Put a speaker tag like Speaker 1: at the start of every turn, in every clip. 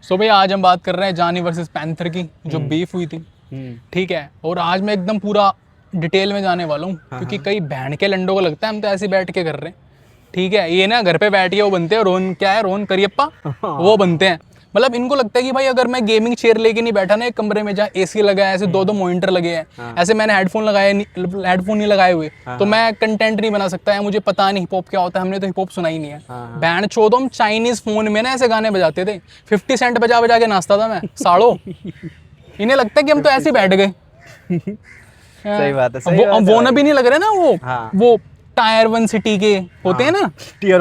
Speaker 1: सो भाई आज हम बात कर रहे हैं जानी वर्सेस पैंथर की जो बीफ हुई थी। ठीक है, और आज मैं एकदम पूरा डिटेल में जाने वाला हूँ क्योंकि कई बहन के लंडों को लगता है हम तो ऐसे बैठ के कर रहे हैं। ठीक है, ये ना घर पे बैठ के वो बनते हैं, रोहन क्या है, रोहन करियप्पा वो बनते हैं। मतलब इनको लगता है कि भाई अगर मैं गेमिंग चेयर लेके नहीं बैठा ना एक कमरे में जहाँ एसी लगा है, ऐसे दो दो मॉनिटर लगे हैं, ऐसे मैंने हेडफोन नहीं लगाए हुए, तो मैं कंटेंट नहीं बना सकता है, मुझे पता नहीं हिप हॉप क्या होता है, हमने तो हिप हॉप सुना ही नहीं है। बैंड छोड़ो, हम चाइनीज फोन में ना ऐसे गाने बजाते थे, 50 सेंट बजा बजा के नाचता था मैं साड़ो। इन्हें लगता है कि हम तो ऐसे बैठ गए।
Speaker 2: सही बात है, सही बात
Speaker 1: वो ना भी नहीं लग रहे ना वो टायर 1 सिटी के होते हैं ना, टीयर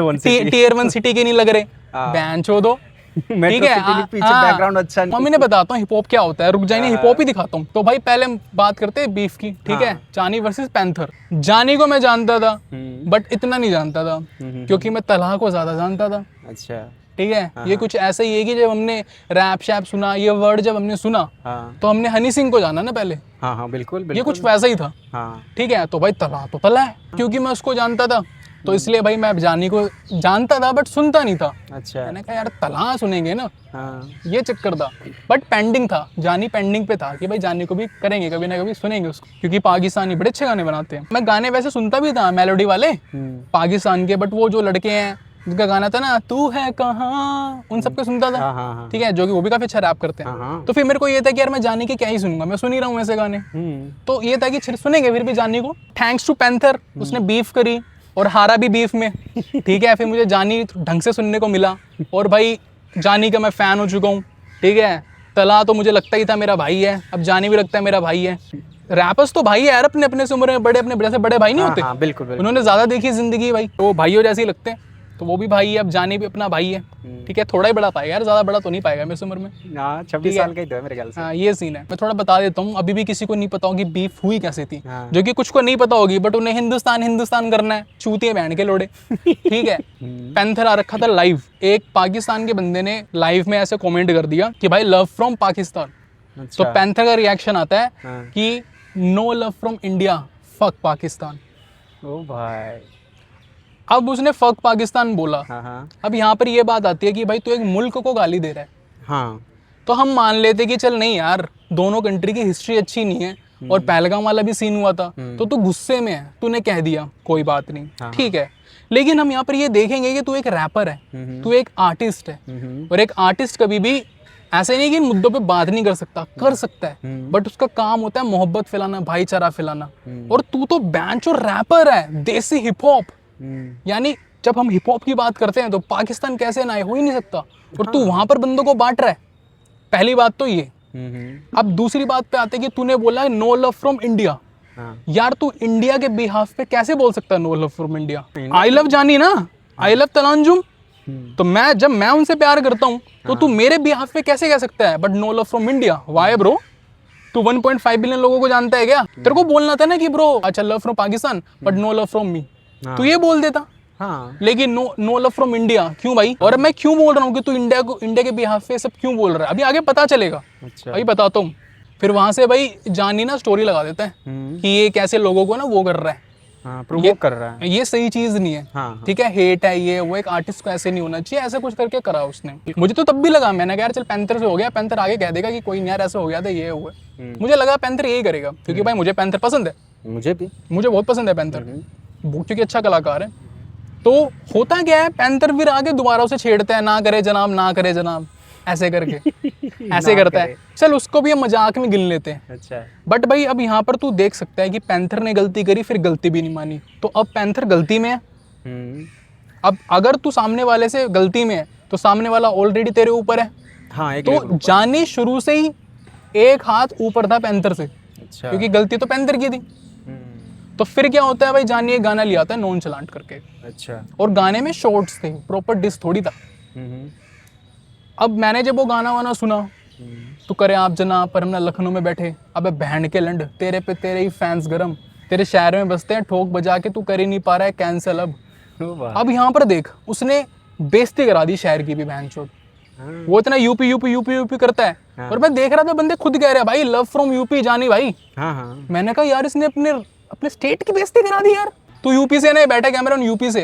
Speaker 1: 1 सिटी के नहीं लग रहे। बैंड छोड़ो, ठीक है।
Speaker 2: पीछे बैकग्राउंड अच्छा नहीं।
Speaker 1: मम्मी ने बताता हूँ हिप हॉप क्या होता है, रुक जाइए हिप हॉप ही दिखाता हूँ। तो भाई पहले हम बात करते हैं बीफ की। ठीक है, जानी वर्सेस पैंथर। जानी को मैं जानता था बट इतना नहीं जानता था क्योंकि मैं तलहा को ज्यादा जानता था।
Speaker 2: अच्छा,
Speaker 1: ठीक है, ये कुछ ऐसा ही है कि जब हमने रैप शैप सुना, ये वर्ड जब हमने सुना तो हमने हनी सिंह को जाना ना पहले।
Speaker 2: हाँ बिल्कुल,
Speaker 1: ये कुछ वैसा ही था। ठीक है, तो भाई तलहा तो तलहा है, क्योंकि मैं उसको जानता था तो इसलिए भाई मैं जानी को जानता था बट सुनता नहीं था।
Speaker 2: अच्छा,
Speaker 1: मैंने कहा यार तलहा सुनेंगे ना, ये चक्कर था। बट पेंडिंग था, जानी पेंडिंग पे था कि भाई जानी को भी करेंगे, कभी ना कभी सुनेंगे उसको, क्योंकि पाकिस्तानी बड़े अच्छे गाने बनाते हैं। मैं गाने वैसे सुनता भी था मेलोडी वाले पाकिस्तान के, बट वो जो लड़के हैं जिनका गाना था ना तू है कहाँ, उन सबके सुनता था। ठीक है, जो कि वो भी काफी अच्छा रैप करते हैं। तो फिर मेरे को ये था कि यार मैं जानी के क्या ही सुनूंगा, मैं सुन ही रहा हूँ ऐसे गाने। तो ये था कि सुनेंगे फिर भी जानी को। थैंक्स टू पैंथर, उसने बीफ करी और हारा भी बीफ में। ठीक है, फिर मुझे जानी ढंग से सुनने को मिला और भाई जानी का मैं फैन हो चुका हूँ। ठीक है, तला तो मुझे लगता ही था मेरा भाई है, अब जानी भी लगता है मेरा भाई है। रैपर्स तो भाई है यार, अपने अपने से उम्र में बड़े, अपने जैसे बड़े भाई नहीं होते।
Speaker 2: बिल्कुल,
Speaker 1: उन्होंने ज्यादा देखी जिंदगी भाई, तो भाइयों जैसे ही लगते हैं, तो वो भी भाई है, अब जानी भी अपना भाई है। ठीक है, थोड़ा ही बड़ा पाएगा यार, ज्यादा बड़ा तो नहीं पाएगा मेरी उम्र में।
Speaker 2: 26 साल का ही तो है मेरे ख्याल से।
Speaker 1: हाँ, ये सीन है। मैं थोड़ा बता देता हूँ, अभी भी किसी को नहीं पता होगी बीफ हुई कैसे थी, जो कि कुछ को नहीं पता होगी बट उन्हें हिंदुस्तान हिंदुस्तान करना है, चूतिए बैंड के लोड़े। ठीक है, पैंथर आ रखा था लाइव, एक पाकिस्तान के बंदे ने लाइव में ऐसे कमेंट कर दिया कि भाई लव फ्रॉम पाकिस्तान। तो पैंथर का रिएक्शन आता है कि no love from India, fuck Pakistan.
Speaker 2: ओ भाई,
Speaker 1: अब उसने फक पाकिस्तान बोला। अब यहाँ पर ये बात आती है कि भाई तू एक मुल्क को गाली दे रहा है। तो हम मान लेते कि चल नहीं यार, दोनों कंट्री की हिस्ट्री अच्छी नहीं है और पहलगाम वाला भी सीन हुआ था, तो तू गुस्से में है, तूने कह दिया, कोई बात नहीं। ठीक है, लेकिन हम यहाँ पर ये देखेंगे कि तू एक रैपर है, तू एक आर्टिस्ट है, और एक आर्टिस्ट कभी भी ऐसे नहीं कि मुद्दों पे बात नहीं कर सकता, कर सकता है, बट उसका काम होता है मोहब्बत फैलाना, भाईचारा फैलाना। और तू तो बैंच और रैपर है, देसी हिप हॉप। यानी जब हम हिप हॉप की बात करते हैं तो पाकिस्तान कैसे ना हो ही नहीं सकता, और तू वहां पर बंदों को बांट रहा है। पहली बात तो ये। अब दूसरी बात पे आते कि तूने बोला है नो लव फ्रॉम इंडिया। यार तू इंडिया के बिहाफ पे कैसे बोल सकता है no love from India? I love जानी ना, आई लव तलांजुम, तो जब मैं उनसे प्यार करता हूँ तो तू मेरे बिहाफ पे कैसे कह सकता है but no love from India? Why bro, तू 1.5 बिलियन लोगों को जानता है क्या? तेरे को बोलना था ना कि ब्रो अच्छा love from Pakistan but no love from me, तू ये बोल देता। लेकिन नो लव फ्रॉम इंडिया क्यों भाई? और मैं क्यों बोल रहा हूँ कि तू इंडिया के बिहाफ पे सब क्यों बोल रहा है, अभी आगे पता चलेगा। अभी बताता हूँ। फिर वहां से भाई जानी ना स्टोरी लगा देता है कि ये कैसे लोगों को ना वो कर रहा है,
Speaker 2: प्रोवोक कर रहा है,
Speaker 1: ये सही चीज नहीं है। ठीक है, हेट है ये वो, एक आर्टिस्ट को ऐसे नहीं होना चाहिए, ऐसा कुछ करके करा उसने। मुझे तो तब भी लगा, मैंने कहा यार चल पैंथर से हो गया, पैंथर आगे कह देगा कि कोई नहीं यार ऐसा हो गया था, ये हुआ। मुझे लगा पैंथर यही करेगा, क्योंकि भाई मुझे पैंथर पसंद है, मुझे बहुत पसंद है पैंथर, क्योंकि अच्छा कलाकार है। तो होता क्या है, पैंथर फिर आगे दोबारा उसे छेड़ता है, ना करे जनाब, ना करे जनाब, ऐसे करके ऐसे करता है। चल उसको भी हम मजाक में गिन लेते हैं। अच्छा, बट भाई अब यहाँ पर तू देख सकता है कि पैंथर ने गलती करी, फिर गलती भी नहीं मानी, तो अब पैंथर गलती में है। अब अगर तू सामने वाले से गलती में है तो सामने वाला ऑलरेडी तेरे ऊपर है। तो जानी शुरू से ही एक हाथ ऊपर था पैंथर से। अच्छा, क्योंकि गलती तो पैंथर की थी। तो फिर क्या होता है भाई, जानी एक गाना लिया आता है नॉन चलांट करके। अच्छा, और गाने में शॉर्ट्स थे, प्रॉपर डिस थोड़ी था। अब मैंने जब वो गाना वाना सुना, तू करे आप जना पर हम ना लखनऊ में बैठे, अबे बहन के लंड, तेरे पे तेरे ही फैंस गरम, तेरे शहर में बसते हैं ठोक बजा के, तू कर ही नहीं पा रहा है कैंसल अब यहाँ पर देख, उसने बेइज्जती करा दी शहर की भी बहन चोद। वो इतना यूपी यूपी यूपी यूपी करता है, और मैं देख रहा था बंदे खुद कह रहे हैं भाई लव फ्रॉम यूपी जानी भाई। मैंने कहा यार इसने अपने स्टेट की बेइज्जती करा दी यार। तू यूपी से नहीं, बैठा कैमरॉन यूपी से।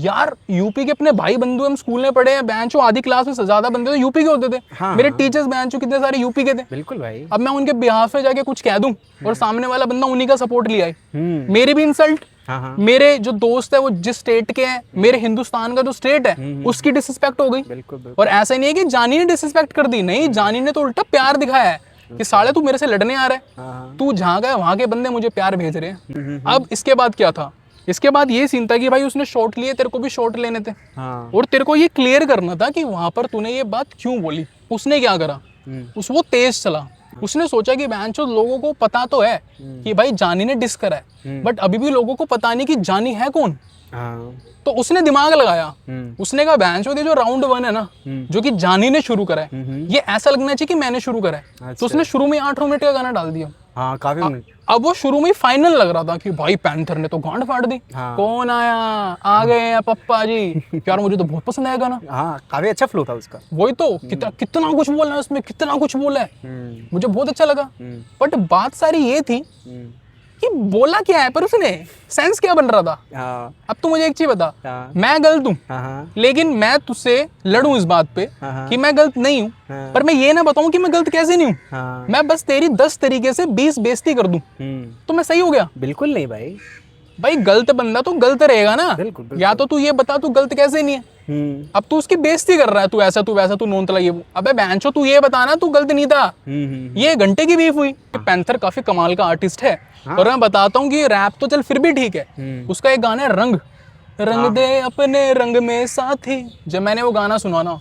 Speaker 1: यार यूपी के अपने भाई बंधु हम स्कूल में पढ़े हैं, बैंचो आधी क्लास में ज्यादा बंदे तो यूपी के होते थे। मेरे टीचर्स बैंचो कितने सारे यूपी के थे।
Speaker 2: बिल्कुल भाई।
Speaker 1: अब मैं उनके बिहाफ पे जाके कुछ कह दूं और सामने वाला बंदा उन्हीं का सपोर्ट लिया है, मेरी भी इंसल्ट। मेरे जो दोस्त है वो जिस स्टेट के हैं, मेरे हिंदुस्तान का जो स्टेट है उसकी डिसरिस्पेक्ट हो गई।
Speaker 2: बिल्कुल।
Speaker 1: और ऐसा नहीं है कि जानी ने डिसरिस्पेक्ट कर दी, नहीं, जानी ने तो उल्टा प्यार दिखाया है कि साले तू मेरे से लड़ने आ रहा है, तू जहाँ गया वहां के बंदे मुझे प्यार भेज रहे हैं। अब इसके बाद क्या था, इसके बाद ये सीन था कि भाई उसने शॉट लिए, तेरे को भी शॉट लेने थे। और तेरे को ये क्लियर करना था कि वहां पर तूने ये बात क्यों बोली। उसने क्या करा, वो तेज चला। उसने सोचा कि बैंचो लोगों को पता तो है कि भाई जानी ने डिस करा है, बट अभी भी लोगों को पता नहीं कि जानी है कौन। तो उसने दिमाग लगाया, उसने कहा बैंचो जो राउंड 1 है ना, जो कि जानी ने शुरू करा है, ये ऐसा लगना चाहिए कि मैंने शुरू करा है। तो उसने शुरू में 8 मिनट का गाना डाल दिया।
Speaker 2: हाँ, काफी
Speaker 1: अब वो शुरू में ही फाइनल लग रहा था कि भाई पैंथर ने तो गांड फाड़ दी। कौन आया, आ गए हैं पप्पा जी। यार मुझे तो बहुत पसंद आया गाना।
Speaker 2: काफी अच्छा फ्लो था उसका।
Speaker 1: वही तो, कितना कुछ बोला है उसमें, कितना कुछ बोला है, मुझे बहुत अच्छा लगा। बट बात सारी ये थी कि बोला क्या है, पर उसने सेंस क्या बन रहा था। अब तू मुझे एक चीज बता, मैं गलत हूँ लेकिन मैं तुझसे लड़ूं इस बात पे कि मैं गलत नहीं हूँ, पर मैं ये ना बताऊं कि मैं गलत कैसे नहीं हूँ। मैं बस तेरी 10 तरीके से 20 बेइज्जती कर दूं तो मैं सही हो गया?
Speaker 2: बिल्कुल नहीं भाई।
Speaker 1: भाई गलत बंदा तो गलत रहेगा ना।
Speaker 2: बिल्कुल।
Speaker 1: या तो तू ये बता तू गलत कैसे नहीं है। अब तू उसकी बेइज्जती कर रहा है, तू ऐसा तू वैसा, तू नोंतला ये। अबे बैंचो तू ये बताना तू गलत नहीं था। ये घंटे की बीफ हुई। पैंथर काफी कमाल का आर्टिस्ट है। और मैं बताता हूँ कि रैप तो चल फिर भी ठीक है, उसका एक गाना है रंग रंग दे अपने रंग में साथी। जब मैंने वो गाना सुना ना,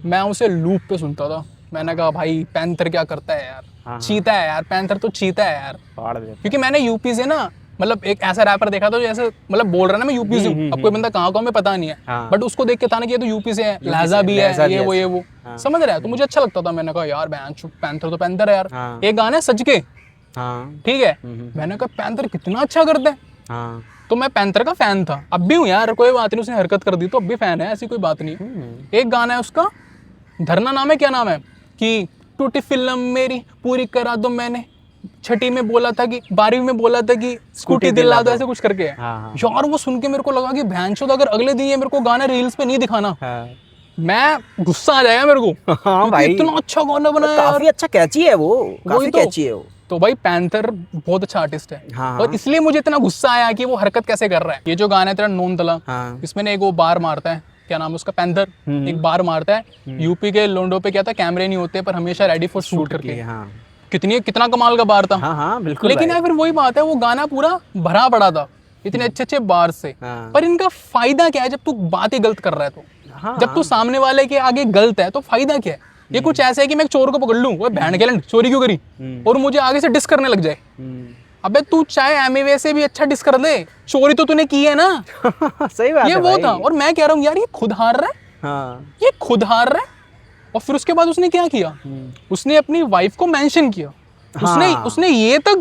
Speaker 1: मैं उसे लूप पे सुनता था। मैंने कहा भाई पैंथर क्या करता है यार, चीता है यार, पैंथर तो चीता है यार। क्योंकि मैंने यूपी से ना, मतलब एक ऐसा रैपर देखा था जो ऐसे मतलब बोल रहा है ना मैं यूपी से हूँ। अब कोई बंदा कहाँ का मैं पता नहीं है, बट उसको देख के था ना कि ये तो यूपी से है, लहजा भी है, ये वो समझ रहा है। तो मुझे अच्छा लगता था। मैंने कहा यार पैंथर तो पैंथर है यार। एक गाना है सच के, ठीक है, मैंने कहा पैंथर कितना अच्छा करता है। तो मैं पैंथर का फैन था, अब भी हूँ यार, कोई बात नहीं, उसने हरकत कर दी तो अब भी फैन है, ऐसी कोई बात नहीं। एक गाना है उसका, धरना नाम है, क्या नाम है, कि टूटी फिल्म मेरी पूरी करा दो, मैंने छठी में बोला था कि 12वीं में बोला था कि स्कूटी दिला दो, ऐसे कुछ करके है। यार वो सुन के मेरे को लगा कि भैंसो अगर अगले दिन ये मेरे को गाना रील्स पे नहीं दिखाना, मैं गुस्सा आ जाएगा मेरे को। भाई इतना अच्छा गाना बनाया,
Speaker 2: काफी अच्छा कैची है वो, काफी कैची है वो।
Speaker 1: तो भाई पैंथर बहुत अच्छा आर्टिस्ट है। और इसलिए मुझे इतना गुस्सा आया कि वो हरकत कैसे कर रहा है। ये जो गाना है तेरा नोन तला, इसमें एक वो बार मारता है, क्या नाम है उसका, पैंथर, एक बार मारता है। यूपी के लोंडो पे क्या था, कैमरे नहीं होते पर हमेशा रेडी फॉर शूट करके। कितना कमाल का बार था।
Speaker 2: बिल्कुल।
Speaker 1: लेकिन यार फिर वही बात है, वो गाना पूरा भरा पड़ा था इतने अच्छे बार से। पर इनका फायदा क्या है जब तू बात ही गलत कर रहा है तो। जब तू सामने वाले के आगे गलत है तो फायदा क्या है। ये कुछ ऐसा है कि मैं एक चोर को पकड़ लूं, वो बहन के चोरी क्यों करी, और मुझे आगे से डिस करने लग जाए। अबे तू चाहे एमवे से भी अच्छा डिस कर दे, चोरी तो तूने की है ना।
Speaker 2: सही बात है।
Speaker 1: ये वो था। और मैं कह रहा हूँ यार ये खुद हार रहा है, ये खुद हार रहा है। और फिर उसके बाद उसने क्या किया, उसने अपनी वाइफ को मेंशन किया। उसने ये तक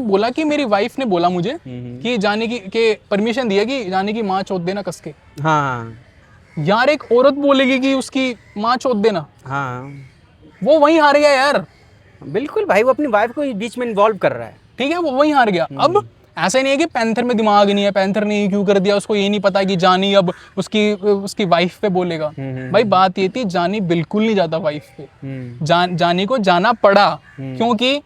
Speaker 1: बोला कि मेरी वाइफ ने बोला मुझे कि जाने की के परमिशन दिया कि जाने की माँ चोद देना कस के। यार एक औरत बोलेगी कि उसकी माँ चोद देना, वो वहीं हार गया यार।
Speaker 2: बिल्कुल भाई, वो अपनी वाइफ को बीच में इन्वॉल्व कर रहा है,
Speaker 1: ठीक है, वो वहीं हार गया। अब ऐसा नहीं है कि पैंथर में दिमाग नहीं है, पैंथर ने क्यों कर दिया, उसको ये नहीं पता कि जानी अब उसकी वाइफ पे बोलेगा। भाई बात ये थी, जानी बिल्कुल नहीं जाता वाइफ पे। जानी को जाना पड़ा क्योंकि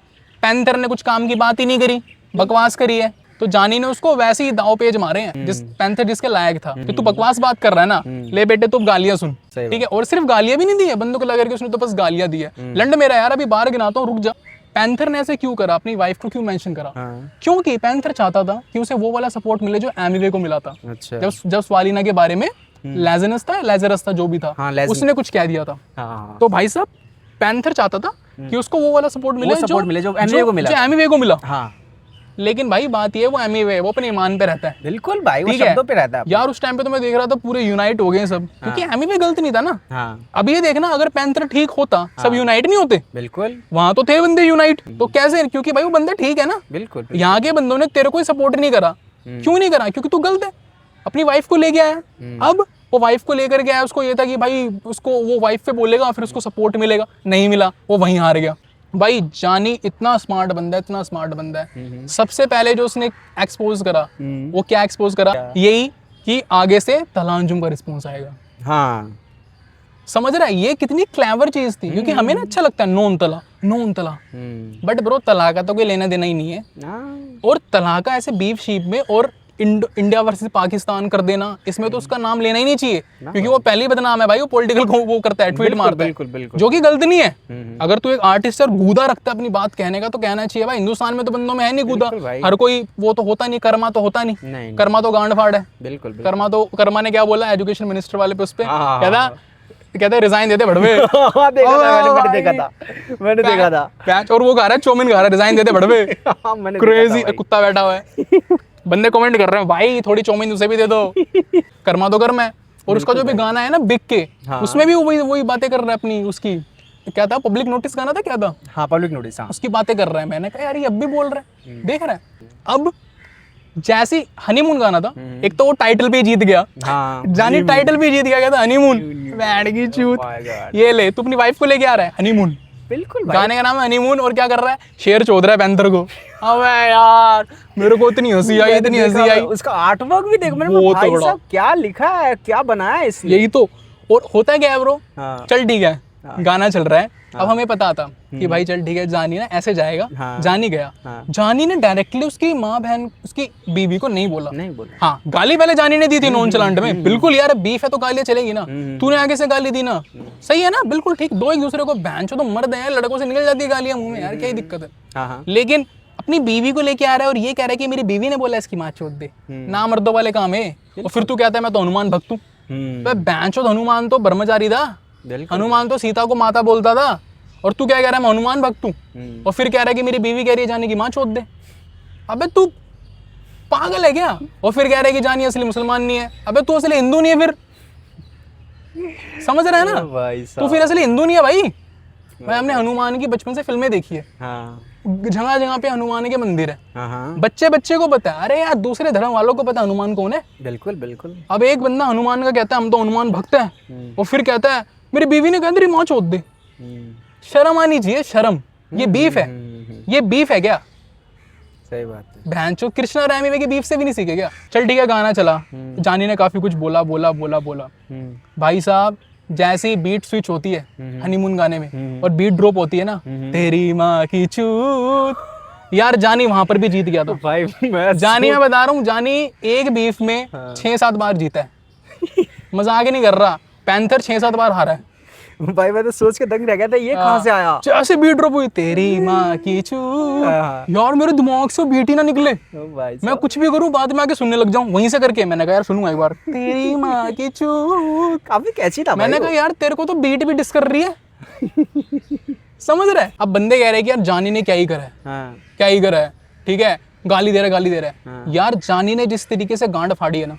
Speaker 1: पैंथर ने कुछ काम की बात ही नहीं करी, बकवास करी है। तो जानी ने उसको वैसे ही दाव पेज मारे हैं, जिस पैंथर जिसके लायक था कि तू बकवास बात कर रहा है ना, ले बेटे तू गालियां सुन, ठीक है। और सिर्फ गालियां भी नहीं दी है, बंदों को लगा कि उसने तो बस गालियां दी है। लंड मेरा यार, अभी बाहर गिनाता हूँ, रुक जा। पैंथर ने ऐसे क्यों करा, अपनी वाइफ को क्यों मेंशन करा? क्योंकि पैंथर चाहता था कि उसे वो वाला सपोर्ट मिले जो एमिवे को मिला था। जब स्वालिना के बारे में लेजरस था जो भी था, उसने कुछ कह दिया था। तो भाई साहब पैंथर चाहता था कि उसको वो वाला सपोर्ट मिले जो एमिवे को मिला। लेकिन भाई बात ये, वो एमिवे वो अपने ईमान पे रहता है।
Speaker 2: बिल्कुल भाई, वो शब्दों पे रहता है
Speaker 1: यार। उस टाइम पे तो मैं देख रहा था पूरे यूनाइट हो गए सब, क्योंकि एमिवे गलत नहीं था ना। अब ये देखना, अगर पैंथर ठीक होता सब यूनाइट नहीं होते।
Speaker 2: बिल्कुल,
Speaker 1: वहां तो थे बंदे यूनाइट, तो कैसे? क्योंकि भाई वो बंदा ठीक है ना।
Speaker 2: बिल्कुल।
Speaker 1: यहाँ के बंदों ने तेरे को सपोर्ट नहीं करा। क्यों नहीं करा? क्योंकि तू गलत है, अपनी वाइफ को ले गया है। अब वो वाइफ को लेकर गया है, उसको ये था कि भाई उसको वो वाइफ पे बोलेगा फिर उसको सपोर्ट मिलेगा, नहीं मिला, वो वहीं हार गया। भाई जानी इतना स्मार्ट बंदा है, इतना स्मार्ट बंदा है। सबसे पहले जो उसने एक्सपोज करा, वो क्या एक्सपोज करा, यही कि आगे से तलांजुम का रिस्पॉन्स आएगा।
Speaker 2: हाँ
Speaker 1: समझ रहा है, ये कितनी क्लेवर चीज थी, क्योंकि हमें ना अच्छा लगता है नॉन तला, बट ब्रो तला का तो कोई लेना देना ही नहीं है। और तला का ऐसे बीफ शीप में और इंडिया वर्सेस पाकिस्तान कर देना, इसमें तो उसका नाम लेना ही नहीं चाहिए, क्योंकि वो पहली बदनाम है भाई, वो पॉलिटिकल को वो करता है, ट्वीट मारता है, जो कि गलत नहीं है। अगर तू एक आर्टिस्ट और गूदा रखता है अपनी बात कहने का, तो कहना चाहिए भाई। हिंदुस्तान में तो बंदों में है नहीं गूदा, हर कोई वो तो होता नहीं, कर्मा तो होता नहीं, कर्मा तो गांड फाड़ है।
Speaker 2: बिल्कुल
Speaker 1: कर्मा ने क्या बोला एजुकेशन मिनिस्टर वाले पे, उस पे कहता है रिजाइन देते भड़वे।
Speaker 2: मैंने देखा था।
Speaker 1: और वो गा रहा है, चौमिन गा रहा है, रिजाइन देते भड़वे। क्रेजी कुत्ता बैठा हुआ है। बंदे कमेंट कर रहे हैं भाई थोड़ी चौमिन उसे भी दे दो। कर्मा तो कर्म है। और उसका जो भी गाना है ना बिक के, उसमें भी वही बातें कर रहा है अपनी, उसकी क्या था, पब्लिक नोटिस गाना था क्या था?
Speaker 2: हाँ पब्लिक नोटिस, हाँ।
Speaker 1: उसकी बातें कर रहा है। मैंने कहा यार ये अब भी बोल रहा है, देख रहा है। अब जैसे हनीमून गाना था, एक तो वो टाइटल पे जीत गया।
Speaker 2: हाँ,
Speaker 1: जानी टाइटल पे जीत गया, क्या था हनीमून। बैंड की चूत, ये ले तू अपनी वाइफ को लेके आ रहा है हनीमून।
Speaker 2: बिल्कुल
Speaker 1: गाने का नाम है हनीमून, और क्या कर रहा है, शेर चोद रहा है पैंथर को। अबे यार मेरे को इतनी हंसी आई, इतनी हंसी आई।
Speaker 2: उसका आर्टवर्क भी देख, मैंने भाई साहब क्या लिखा है, क्या बनाया है इसने।
Speaker 1: यही तो। और होता क्या है ब्रो, चल ठीक है गाना चल रहा है, अब हमें पता था कि भाई चल ठीक है जानी ना ऐसे जाएगा। जानी गया, जानी ने डायरेक्टली उसकी माँ बहन, उसकी बीवी को नहीं बोला। हाँ गाली पहले जानी ने दी थी नॉनचलांट में, बिल्कुल यार बीफ है तो गालियां चलेगी ना, तूने आगे से गाली दी ना, सही है ना, बिल्कुल ठीक। दो एक दूसरे को बैंचो तो मर्द है, लड़कों से निकल जाती है गालियां मुंह में, यार क्या ही दिक्कत है। लेकिन अपनी बीवी को लेके आ रहा है और ये कह रहा है कि मेरी बीवी ने बोला इसकी माँ चोद दे, ना मर्दों वाले काम है। और फिर तू कहता है मैं तो हनुमान भक्त हूँ। बैंचो हनुमान तो ब्रह्मचारी था, हनुमान तो सीता को माता बोलता था, और तू क्या कह रहा है मैं हनुमान भक्त हूँ, और फिर कह रहा है कि मेरी बीवी कह रही है जानी की माँ चोद दे। अबे तू पागल है क्या? और फिर कह रहा है कि जानी असली मुसलमान नहीं है। अबे तू असली हिंदू नहीं है फिर, समझ रहा है ना, तू फिर असली हिंदू नहीं है भाई। भाई हमने हनुमान की बचपन से फिल्में देखी है, जगह जगह पे हनुमान के मंदिर है, बच्चे बच्चे को पता है। अरे यार दूसरे धर्म वालों को पता है हनुमान कौन है।
Speaker 2: बिल्कुल बिल्कुल।
Speaker 1: अब एक बंदा हनुमान का कहता है हम तो हनुमान भक्त है, और फिर कहता है मेरी बीवी ने कहा तेरी माँ चोद दे। शर्म आनी चाहिए, शर्म। ये बीफ है, ये बीफ है क्या?
Speaker 2: सही बात है।
Speaker 1: भैंचो कृष्णा और एमी के बीफ से भी नहीं सीखे क्या? चल ठीक है गाना चला, जानी ने काफी कुछ बोला बोला बोला बोला। भाई साहब जैसे ही बीट स्विच होती है हनीमून गाने में, और बीट ड्रॉप होती है ना, तेरी माँ की चूत, यार जानी वहां पर भी जीत गया था
Speaker 2: भाई।
Speaker 1: जानी मैं बता रहा हूँ, जानी एक बीफ में 6-7 बार जीता है, मजाक ही नहीं कर रहा। पैंथर 6-7 बार हारा है
Speaker 2: भाई। मैं तो सोच के दंग रह गया था ये कहाँ से आया।
Speaker 1: जैसे बीट ड्रॉप हुई तेरी माँ की चूत, यार मेरे दिमाग से बीट ही ना निकले। मैं कुछ भी करूँ बाद में आके सुनने लग जाऊं वहीं से करके। मैंने कहा यार सुनूंगा एक बार, तेरी माँ की चूत,
Speaker 2: काफी कैची था।
Speaker 1: मैंने कहा यार तेरे को तो बीट भी डिस कर रही है। समझ रहा है। अब बंदे कह रहे हैं कि यार जानी ने क्या ही करा है, क्या ही करा है, ठीक है गाली दे रहा है, गाली दे रहा है। यार जानी ने जिस तरीके से गांड फाड़ी है ना,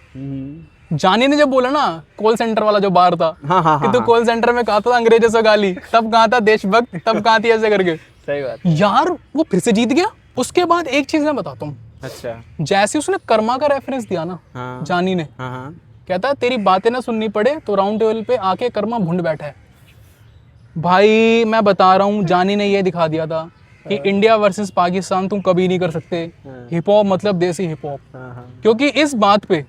Speaker 1: जानी ने जब बोला ना कॉल सेंटर वाला जो बार था, कि तू कॉल सेंटर में कहा था अंग्रेजों से गाली, तब कहा था देशभक्त, तब कहा थी ऐसे करके।
Speaker 2: सही बात
Speaker 1: यार वो फिर से जीत गया। उसके बाद एक चीज मैं बताता हूँ,
Speaker 2: अच्छा
Speaker 1: जैसे उसने कर्मा का रेफरेंस दिया ना, जानी ने कहता तेरी बातें ना सुननी पड़े तो राउंड टेबल पे आके कर्मा भुंड बैठा है। भाई मैं बता रहा हूँ, जानी ने ये दिखा दिया था कि इंडिया वर्सेस पाकिस्तान तुम कभी नहीं कर सकते, हिप हॉप मतलब देसी हिप हॉप। क्योंकि इस बात पे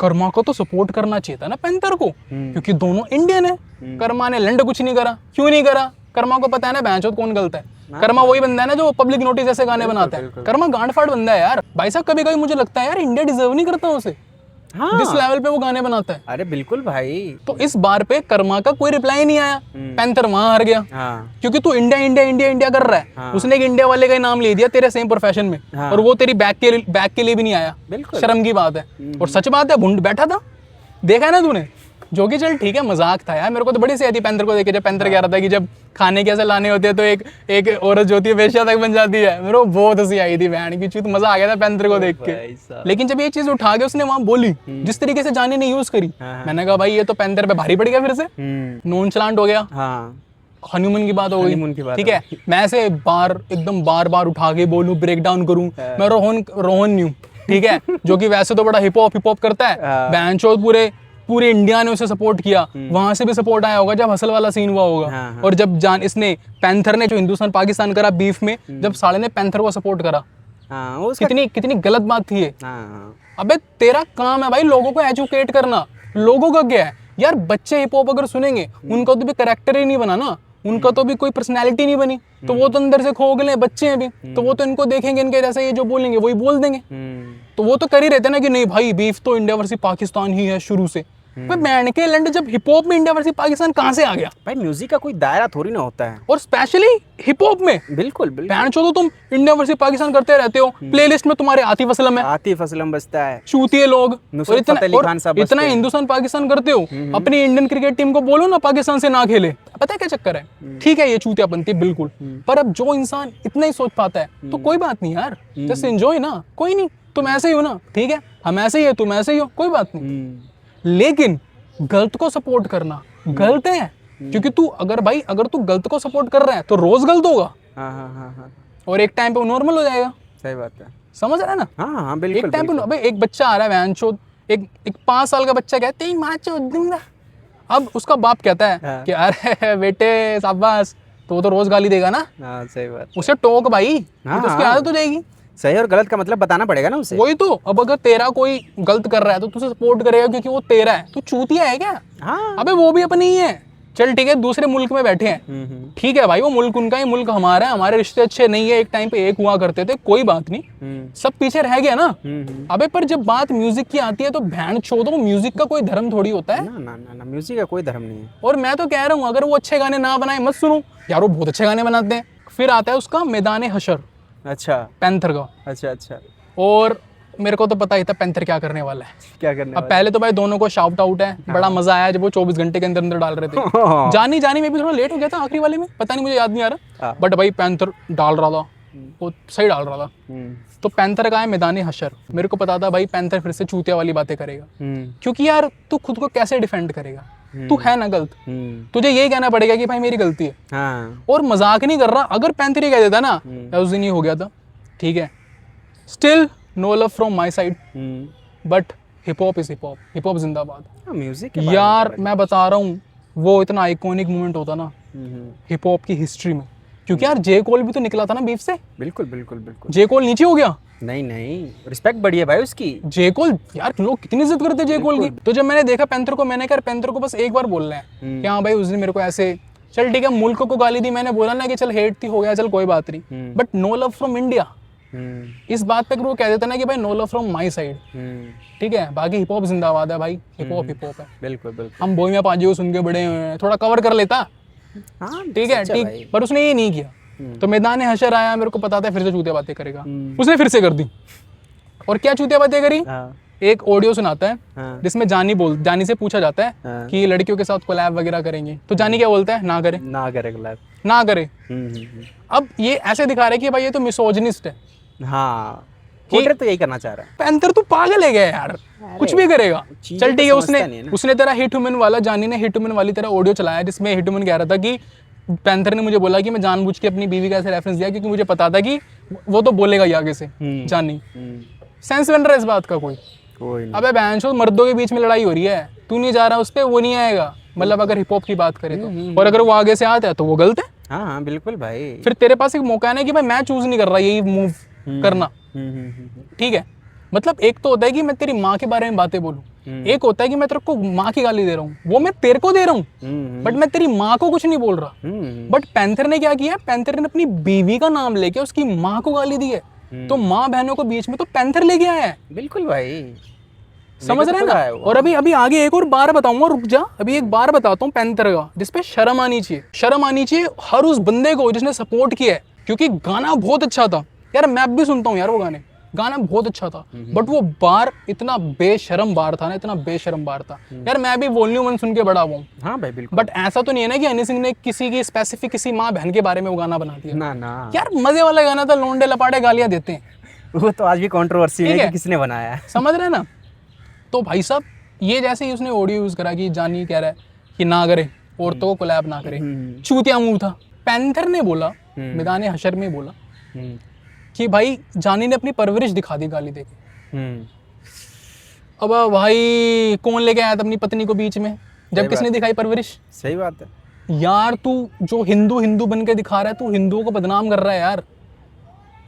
Speaker 1: कर्मा को तो सपोर्ट करना चाहिए था ना पैंथर को, क्योंकि दोनों इंडियन है। कर्मा ने लंड कुछ नहीं करा, क्यों नहीं करा? कर्मा को पता है ना बैंचोद कौन गलत है। कर्मा वही बंदा है ना जो पब्लिक नोटिस ऐसे गाने बनाता है। कर्मा गांड फाड़ बंदा है यार। भाई साहब कभी कभी मुझे लगता है यार इंडिया डिजर्व नहीं करता उसे, जिस लेवल पे वो गाने बनाता है।
Speaker 2: अरे बिल्कुल भाई।
Speaker 1: तो इस बार पे कर्मा का कोई रिप्लाई नहीं आया, पैंथर वहां हार गया। क्योंकि तू इंडिया इंडिया इंडिया इंडिया कर रहा है। उसने एक इंडिया वाले का ही नाम ले दिया तेरे सेम प्रोफेशन में, और वो तेरी बैक के लिए भी नहीं आया। शर्म की बात है। और सच बात है, भुंड बैठा था, देखा ना तूने, जो कि चल ठीक है मजाक था यार। मेरे को तो बड़ी सी आती पैंथर को देखे, जब पैंथर कह रहा था कि जब खाने कैसे लाने होते हैं तो एक औरत जो होती है वेश्या तक बन जाती है। मेरे को बहुत हंसी आई थी बहन की चूत, मजा आ गया था पैंथर को देख के। लेकिन जब ये चीज उठा के उसने वहां बोली, जिस तरीके से जानी ने यूज करी, मैंने कहा भाई ये तो पैंथर पे भारी पड़ गया, फिर से नॉनचलांट हो गया। हनीमून की बात हो गई, ठीक है। मैं ऐसे एकदम बार उठा के बोलूं, ब्रेक डाउन करूं, मैं रोहन नहीं हूं, ठीक है, जो कि वैसे तो बड़ा हिप हॉप करता है। बैंचोद पूरे पूरे इंडिया ने उसे सपोर्ट किया, वहां से भी सपोर्ट आया होगा जब हसल वाला सीन हुआ होगा।
Speaker 2: हाँ।
Speaker 1: और जब इसने पैंथर ने जो हिंदुस्तान पाकिस्तान करा बीफ में, जब साले ने पैंथर को सपोर्ट करा,
Speaker 2: हाँ, उसका
Speaker 1: कितनी गलत बात थी ये।
Speaker 2: हाँ,
Speaker 1: अबे तेरा काम है भाई लोगों को एजुकेट करना। लोगों का क्या है यार, बच्चे हिप हॉप अगर सुनेंगे उनका तो भी कैरेक्टर ही नहीं बना ना, उनका तो भी कोई पर्सनैलिटी नहीं बनी, तो वो तो अंदर से खोखले बच्चे हैं भी, तो वो तो इनको देखेंगे, इनके जैसे ये जो बोलेंगे वही बोल देंगे। तो वो तो कर ही रहते ना कि नहीं भाई बीफ तो इंडिया वर्सेस पाकिस्तान ही है शुरू से। भाई बैंड के लैंड जब हिप हॉप में इंडिया वर्सेस पाकिस्तान कहाँ से आ गया?
Speaker 2: भाई म्यूजिक का कोई दायरा थोड़ी ना होता है,
Speaker 1: और स्पेशली हिप हॉप में।
Speaker 2: बिल्कुल
Speaker 1: बैंड चो तो तुम इंडिया वर्सेस पाकिस्तान करते रहते हो, प्लेलिस्ट में तुम्हारे आतिफ असलम है,
Speaker 2: आतिफ असलम बजता है,
Speaker 1: चूतिए लोग,
Speaker 2: नुसरत फतेह अली खान साहब
Speaker 1: इतना
Speaker 2: बजते हैं।
Speaker 1: हिंदुस्तान पाकिस्तान करते हो, अपनी इंडियन क्रिकेट टीम को बोलो ना पाकिस्तान से ना खेले। पता है क्या चक्कर है? ठीक है ये चूतियापंती बिल्कुल, पर अब जो इंसान इतना ही सोच पाता है तो कोई बात नहीं यार, जस्ट एंजॉय ना, कोई नहीं, तुम ऐसे ही हो ना, ठीक है हम ऐसे ही है, तुम ऐसे ही हो, कोई बात नहीं। लेकिन गलत को सपोर्ट करना गलत है, क्योंकि तू अगर तू गलत को सपोर्ट कर रहा है तो रोज गलत होगा।
Speaker 2: हाँ,
Speaker 1: और एक टाइम पे वो नॉर्मल हो जाएगा।
Speaker 2: सही बात है,
Speaker 1: समझ रहा है ना?
Speaker 2: हाँ, बिल्कुल।
Speaker 1: एक टाइम पे अबे एक बच्चा आ रहा है वैन चोद, एक 5 साल का बच्चा कहते हैं माँ चोद दूंगा, अब उसका बाप कहता है कि अरे बेटे शाबाश, तो वो तो रोज गाली देगा ना।
Speaker 2: हाँ, सही बात,
Speaker 1: उसे टोक भाई,
Speaker 2: हाँ,
Speaker 1: तो उसकी आदत हो जाएगी।
Speaker 2: सही और गलत का मतलब बताना पड़ेगा ना उसे।
Speaker 1: वही तो, अब अगर तेरा कोई गलत कर रहा है तो तुझे सपोर्ट करेगा क्योंकि वो तेरा है, तू चूतिया है क्या?
Speaker 2: हाँ,
Speaker 1: अबे वो भी अपनी ही है, चल ठीक है दूसरे मुल्क में बैठे हैं, ठीक है भाई वो मुल्क उनका ही, मुल्क हमारा है, हमारे रिश्ते अच्छे नहीं है, एक टाइम पे एक हुआ करते थे, कोई बात नहीं, सब पीछे रह गया ना। अबे पर जब बात म्यूजिक की आती है तो भैंड छोड़ो, म्यूजिक का कोई धर्म थोड़ी होता है
Speaker 2: ना ना ना ना, म्यूजिक का कोई धर्म नहीं है।
Speaker 1: और मैं तो कह रहा हूँ अगर वो अच्छे गाने ना बनाए मत सुनो यार, वो बहुत अच्छे गाने बनाते हैं। फिर आता है उसका मैदान हशर,
Speaker 2: अच्छा,
Speaker 1: पैंथर का।
Speaker 2: अच्छा,
Speaker 1: और मेरे को तो पता ही था पैंथर क्या करने वाला है।
Speaker 2: क्या करने
Speaker 1: अब पहले तो भाई दोनों को शाउट आउट है, बड़ा मजा आया जब वो 24 घंटे के अंदर अंदर डाल रहे थे। जानी में भी थोड़ा लेट हो गया था आखिरी वाले में, पता नहीं मुझे याद नहीं आ रहा, बट भाई पैंथर डाल रहा था, वो सही डाल रहा था। तो पैंथर का है मैदान हशर, मेरे को पता था भाई पैंथर फिर से चूतिया वाली बातें करेगा, क्योंकि यार तू खुद को कैसे डिफेंड करेगा, तू है ना गलत, तुझे यही कहना पड़ेगा कि भाई मेरी गलती है।
Speaker 2: हाँ,
Speaker 1: और मजाक नहीं कर रहा, अगर पैंथर ही कह देता ना यार उस दिन ही हो गया था, ठीक है, still no love from my side, but hip hop is hip hop, hip hop जिंदाबाद।
Speaker 2: म्यूजिक
Speaker 1: यार मैं बता रहा हूँ वो इतना आइकॉनिक मोमेंट होता ना हिप हॉप की हिस्ट्री में, क्योंकि यार जे कोल भी तो निकला था ना बीफ से।
Speaker 2: बिल्कुल बिल्कुल बिल्कुल।
Speaker 1: जे कोल नीचे हो गया,
Speaker 2: नहीं, रिस्पेक्ट बढ़ी है भाई उसकी।
Speaker 1: जे कोल यार लोग कितनी इज्जत करते हैं जे कोल की। तो जब मैंने देखा पैंथर को, मैंने कहा पैंथर को बस एक बार बोलना है कि हाँ भाई उस दिन मेरे को ऐसे, चल ठीक है मुल्क को गाली दी, मैंने बोला ना कि चल हेट थी हो गया, चल कोई बात नहीं, but no love from India, इस बात पे वो कह देता ना कि भाई no love from my side, ठीक है। बाकी हिप हॉप जिंदाबाद है भाई, हिप हॉप है।
Speaker 2: बिल्कुल बिल्कुल।
Speaker 1: हम बोई में पाजी को सुन के बड़े हुए हैं, थोड़ा कवर कर लेता,
Speaker 2: हाँ,
Speaker 1: ठीक है ठीक, पर उसने ये नहीं किया। तो मैदान हशर आया, मेरे को पता था फिर से चूतिया बातें करेगा, उसने फिर से कर दी। और क्या चूतिया बातें करी? एक ऑडियो सुनाता है जिसमें जानी से पूछा जाता है कि लड़कियों के साथ कोलैब वगैरह करेंगे, तो जानी क्या बोलता है? ना करे
Speaker 2: कोलैब
Speaker 1: ना करे। अब ये ऐसे दिखा रहे हैं कि भाई ये तो मिसोजिनिस्ट है।
Speaker 2: हाँ, पोर्ट्रे तो यही करना चाह रहा है।
Speaker 1: पैंथर तू पागल है क्या यार, कुछ भी करेगा। चल ठीक है, उसने तेरा हिट ह्यूमन वाला, जानी ने हिट ह्यूमन वाली तेरा ऑडियो चलाया जिसमें हिट ह्यूमन कह रहा था कि पैंथर ने मुझे बोला कि मैं जानबूझ के अपनी बीवी का ऐसे रेफरेंस दिया क्योंकि मुझे पता था कि वो तो बोलेगा ही आगे से जानी। सेंस बन रहा है इस बात का कोई नहीं। अबे बहनचोद मर्दों के बीच में लड़ाई हो रही है, तू नहीं जा रहा उस पे, वो नहीं आएगा। मतलब अगर हिप हॉप की बात करें तो, और अगर वो आगे से आता है तो वो गलत है।
Speaker 2: हाँ बिल्कुल भाई।
Speaker 1: फिर तेरे पास एक मौका है ना कि भाई मैं चूज नहीं कर रहा यही मूव करना, ठीक है। मतलब एक तो होता है कि मैं तेरी माँ के बारे में बातें बोलूं, एक होता है कि मैं तेरे को माँ की गाली दे रहा हूँ, वो मैं तेरे को दे रहा हूँ, बट मैं तेरी माँ को कुछ नहीं बोल रहा। बट पैंथर ने क्या किया? पैंथर ने अपनी बीवी का नाम लेके उसकी माँ को गाली दी है, तो माँ बहनों को बीच में तो पैंथर ले गया है।
Speaker 2: बिल्कुल भाई,
Speaker 1: समझ रहे हैं ना। और अभी आगे एक और बार बताऊंगा, रुक जा, अभी एक बार बताता हूँ पैंथर का जिसपे शर्म आनी चाहिए, शर्म आनी चाहिए हर उस बंदे को जिसने सपोर्ट किया है, क्योंकि गाना बहुत अच्छा था यार। मैं भी सुनता हूँ यार वो गाना बहुत अच्छा था, बट वो बार इतना बेशरम बार था ना, इतना बेशरम बार था यार। मैं भी वॉल्यूम 1 सुन के बड़ा हुआ हूँ। हाँ भाई बिल्कुल। बट ऐसा तो नहीं है ना कि हनी सिंह ने किसी की स्पेसिफिक किसी माँ बहन के बारे में वो गाना बना दिया। ना यार, मजे वाला गाना था, लोंडे लपाटे गालियां देते हैं,
Speaker 2: वो तो आज भी कंट्रोवर्सी है कि किसने बनाया है।
Speaker 1: समझ रहे ना। तो भाई साहब ये जैसे ही उसने ऑडियो यूज करा कि जानी कह रहा है कि ना करे, औरतों को कोलैब ना करे, चूतिया मूव था। पैंथर ने बोला, मैदान हशर में बोला कि भाई जानी ने अपनी परवरिश दिखा दी गाली देके। अब भाई कौन लेके आया था अपनी पत्नी को बीच में, जब किसने दिखाई परवरिश?
Speaker 2: सही बात है
Speaker 1: यार तू जो हिंदू हिंदू बन के दिखा रहा है, तू हिंदुओं को बदनाम कर रहा है यार।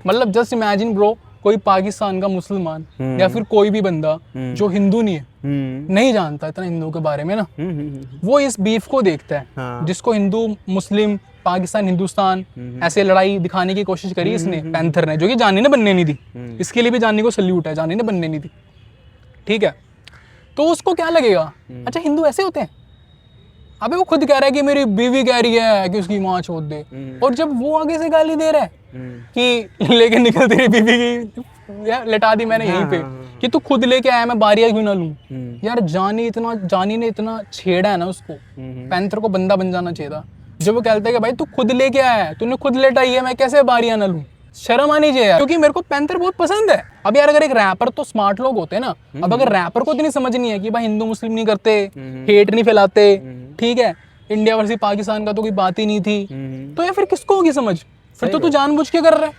Speaker 1: मतलब जस्ट इमेजिन ब्रो, कोई पाकिस्तान का मुसलमान या फिर कोई भी बंदा जो हिंदू नहीं है, नहीं जानता इतना हिंदुओं के बारे में ना, वो इस बीफ को देखता है।
Speaker 2: हाँ।
Speaker 1: जिसको हिंदू मुस्लिम पाकिस्तान हिंदुस्तान ऐसे लड़ाई दिखाने की कोशिश करी इसने, पैंथर ने, जो कि जानी ने बनने नहीं दी। इसके लिए भी जानी को सल्यूट है, जानी ने बनने नहीं दी, ठीक है। तो उसको क्या लगेगा, अच्छा हिंदू ऐसे होते हैं? अबे वो खुद कह रहा है कि मेरी बीवी कह रही है कि उसकी माँ छोड़ दे, और जब वो आगे से गाली दे रहा है कि लेके निकल तेरी बीवी की, लेटा दी मैंने यहीं पे, कि तू खुद लेके आया, मैं बारियां क्यों ना लूं। यार जानी ने इतना छेड़ा है ना उसको, पैंथर को बंदा बन जाना चाहिए था। जब वो कहता है कि भाई तू खुद लेके आया है, तूने खुद लेटाई है, मैं कैसे बारियां ना लूं, शर्म आनी चाहिए यार। क्योंकि मेरे को पैंथर बहुत पसंद है। अब यार अगर एक रैपर, तो स्मार्ट लोग होते हैं ना, अब अगर रैपर को इतनी समझ नहीं है कि भाई हिंदू मुस्लिम नहीं करते, हेट नहीं फैलाते, ठीक है, इंडिया वर्सेस पाकिस्तान का तो कोई बात ही नहीं थी, तो या फिर किसको होगी समझ? फिर तो तू जानबूझ के कर रहा है।